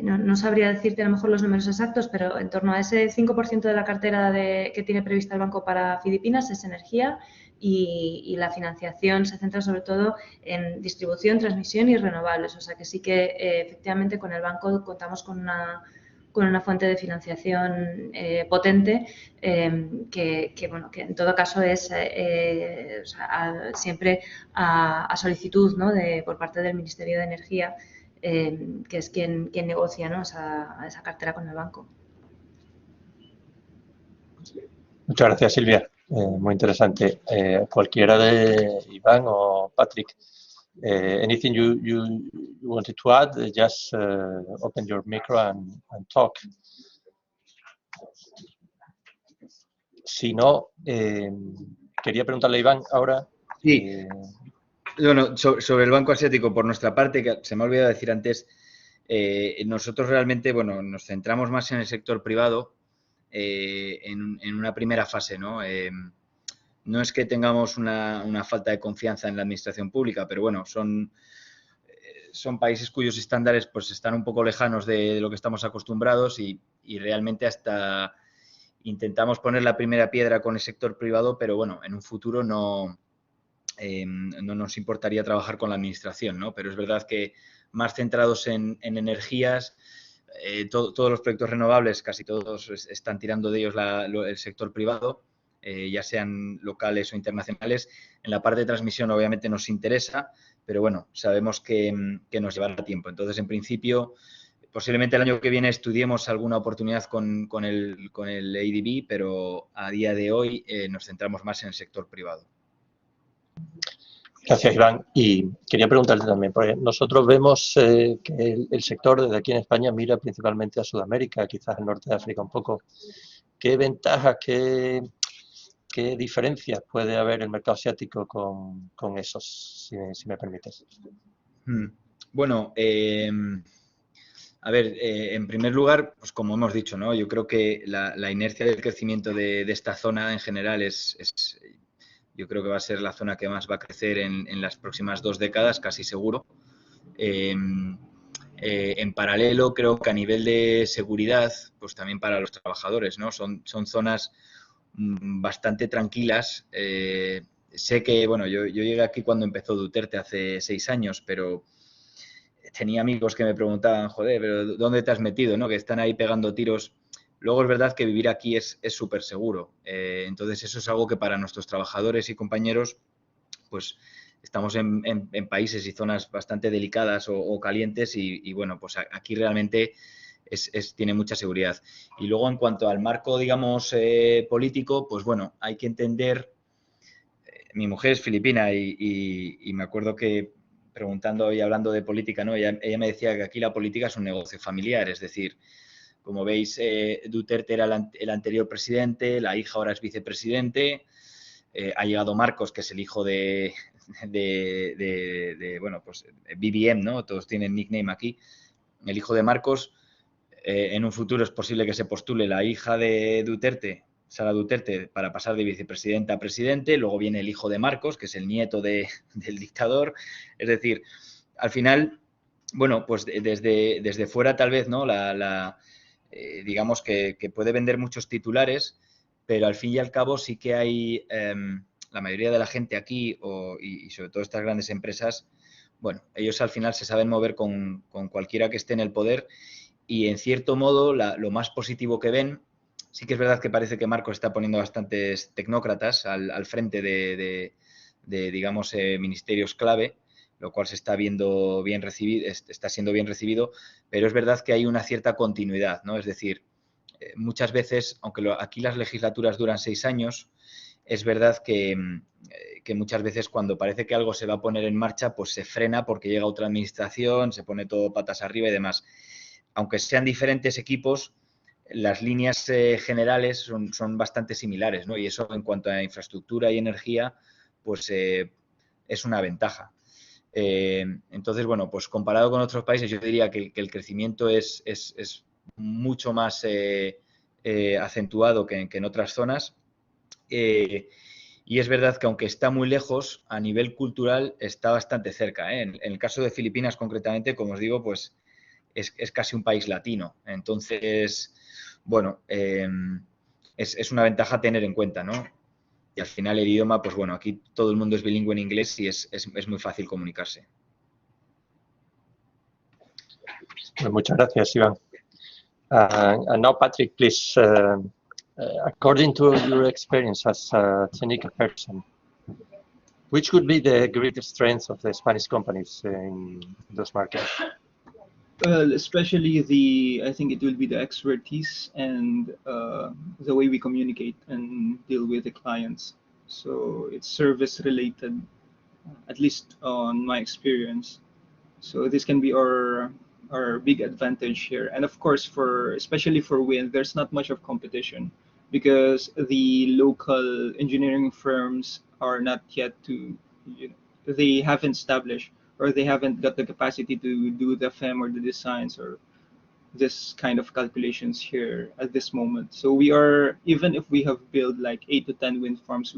no sabría decirte a lo mejor los números exactos, pero en torno a ese 5% de la cartera que tiene prevista el banco para Filipinas es energía y la financiación se centra sobre todo en distribución, transmisión y renovables. O sea que sí que efectivamente con el banco contamos con una fuente de financiación potente bueno, que en todo caso es o sea, siempre a solicitud, ¿no? por parte del Ministerio de Energía, que es quien negocia, ¿no? esa cartera con el banco. Muchas gracias, Silvia. Muy interesante. Cualquiera de Iván o Patrick, anything you wanted to add? Just open your micro and talk. Si no, quería preguntarle a Iván ahora. Sí. Bueno, sobre el Banco Asiático, por nuestra parte, que se me ha olvidado decir antes, nosotros realmente, bueno, nos centramos más en el sector privado en una primera fase, ¿no? No es que tengamos una falta de confianza en la administración pública, pero bueno, son países cuyos estándares pues están un poco lejanos de lo que estamos acostumbrados y realmente hasta intentamos poner la primera piedra con el sector privado, pero bueno, en un futuro no nos importaría trabajar con la administración, ¿no? Pero es verdad que más centrados en energías, todos los proyectos renovables, casi todos están tirando de ellos el sector privado, ya sean locales o internacionales. En la parte de transmisión obviamente nos interesa, pero bueno, sabemos que nos llevará tiempo. Entonces, en principio, posiblemente el año que viene estudiemos alguna oportunidad con el ADB, pero a día de hoy nos centramos más en el sector privado. Gracias, Iván. Y quería preguntarte también, porque nosotros vemos que el sector desde aquí en España mira principalmente a Sudamérica, quizás al norte de África un poco. ¿Qué ventajas, qué diferencias puede haber el mercado asiático con esos, si me permites? Bueno, a ver, en primer lugar, pues como hemos dicho, ¿no? Yo creo que la inercia del crecimiento de esta zona en general yo creo que va a ser la zona que más va a crecer en las próximas 2 décadas, casi seguro. En paralelo, creo que a nivel de seguridad, pues también para los trabajadores, ¿no? Son zonas bastante tranquilas. Sé que, bueno, yo llegué aquí cuando empezó Duterte hace 6 años, pero tenía amigos que me preguntaban, joder, pero ¿dónde te has metido, no? Que están ahí pegando tiros. Luego es verdad que vivir aquí es súper seguro. Entonces eso es algo que para nuestros trabajadores y compañeros, pues estamos en países y zonas bastante delicadas o calientes y bueno, pues aquí realmente tiene mucha seguridad. Y luego en cuanto al marco, digamos, político, pues bueno, hay que entender, mi mujer es filipina y me acuerdo que preguntando y hablando de política, ¿no? Ella me decía que aquí la política es un negocio familiar, es decir, como veis, Duterte era el anterior presidente, la hija ahora es vicepresidente, ha llegado Marcos, que es el hijo de bueno, pues BBM, ¿no? Todos tienen nickname aquí. El hijo de Marcos, en un futuro es posible que se postule la hija de Duterte, Sara Duterte, para pasar de vicepresidenta a presidente. Luego viene el hijo de Marcos, que es el nieto del dictador. Es decir, al final, bueno, pues desde fuera tal vez, ¿no? Digamos que puede vender muchos titulares, pero al fin y al cabo sí que hay la mayoría de la gente aquí y sobre todo estas grandes empresas, bueno, ellos al final se saben mover con cualquiera que esté en el poder y en cierto modo lo más positivo que ven, sí que es verdad que parece que Marcos está poniendo bastantes tecnócratas al frente de digamos, ministerios clave, lo cual se está viendo bien recibido, está siendo bien recibido, pero es verdad que hay una cierta continuidad, ¿no? Es decir, muchas veces, aunque aquí las legislaturas duran 6 años, es verdad que muchas veces cuando parece que algo se va a poner en marcha, pues se frena porque llega otra administración, se pone todo patas arriba y demás. Aunque sean diferentes equipos, las líneas generales son bastante similares, ¿no? Y eso en cuanto a infraestructura y energía, pues es una ventaja. Entonces, bueno, pues comparado con otros países, yo diría que el crecimiento es mucho más acentuado que en otras zonas. Y es verdad que aunque está muy lejos, a nivel cultural está bastante cerca, ¿eh? En el caso de Filipinas concretamente, como os digo, pues es casi un país latino. Entonces, bueno, es una ventaja a tener en cuenta, ¿no? Y al final el idioma, pues bueno, aquí todo el mundo es bilingüe en inglés y es muy fácil comunicarse. Pues muchas gracias, Iván. And now, Patrick, please, according to your experience as a technical person, which would be the greatest strengths of the Spanish companies in those markets? Well, especially I think it will be the expertise and the way we communicate and deal with the clients. So it's service related, at least on my experience. So this can be our big advantage here. And of course, especially for wind, there's not much of competition because the local engineering firms are not yet they haven't established, or they haven't got the capacity to do the FEM or the designs or this kind of calculations here at this moment. So we are, even if we have built like 8 to 10 wind farms,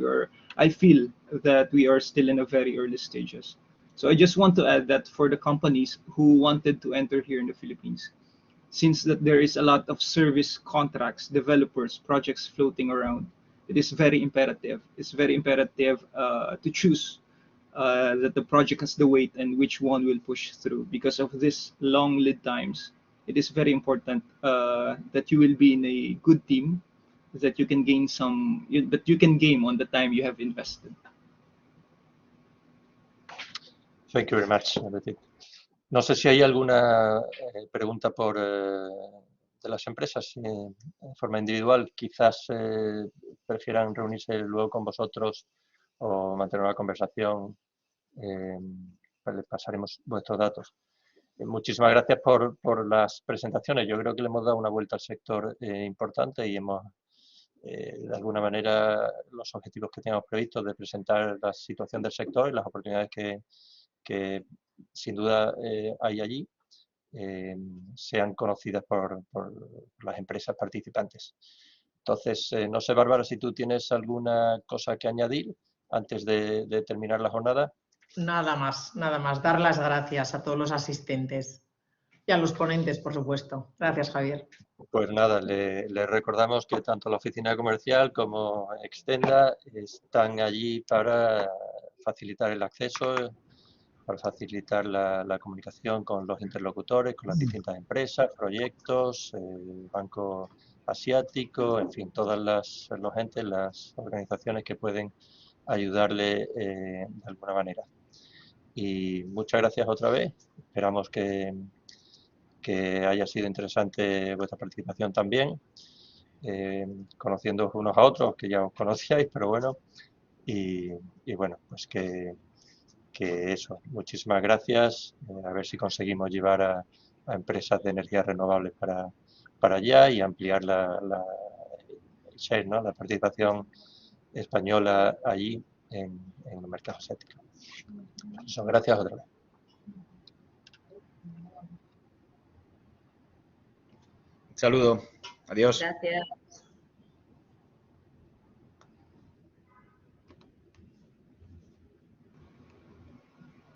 I feel that we are still in a very early stages. So I just want to add that for the companies who wanted to enter here in the Philippines, since that there is a lot of service contracts, developers, projects floating around, it is very imperative. It's very imperative to choose that the project has the weight and which one will push through. Because of this long lead times, it is very important that you will be in a good team, that you can gain that you can game on the time you have invested. Thank you very much, Betty. No sé si hay alguna pregunta de las empresas de forma individual. Quizás prefieran reunirse luego con vosotros o mantener una conversación. Les pasaremos vuestros datos. Muchísimas gracias por las presentaciones. Yo creo que le hemos dado una vuelta al sector importante y hemos, de alguna manera, los objetivos que teníamos previstos de presentar la situación del sector y las oportunidades que sin duda hay allí, sean conocidas por las empresas participantes. Entonces, no sé, Bárbara, si tú tienes alguna cosa que añadir antes de terminar la jornada. Nada más. Dar las gracias a todos los asistentes y a los ponentes, por supuesto. Gracias, Javier. Pues nada, le recordamos que tanto la oficina comercial como Extenda están allí para facilitar el acceso, para facilitar la comunicación con los interlocutores, con las distintas empresas, proyectos, Banco Asiático, en fin, todas las entes, las organizaciones que pueden ayudarle de alguna manera. Y muchas gracias otra vez. Esperamos que haya sido interesante vuestra participación también, conociendo unos a otros que ya os conocíais, pero bueno, y bueno, pues que eso, muchísimas gracias, a ver si conseguimos llevar a empresas de energías renovables para allá y ampliar el share, ¿no? La participación española allí en los mercados asiáticos. Eso, gracias otra vez. Saludo. Adiós. Gracias.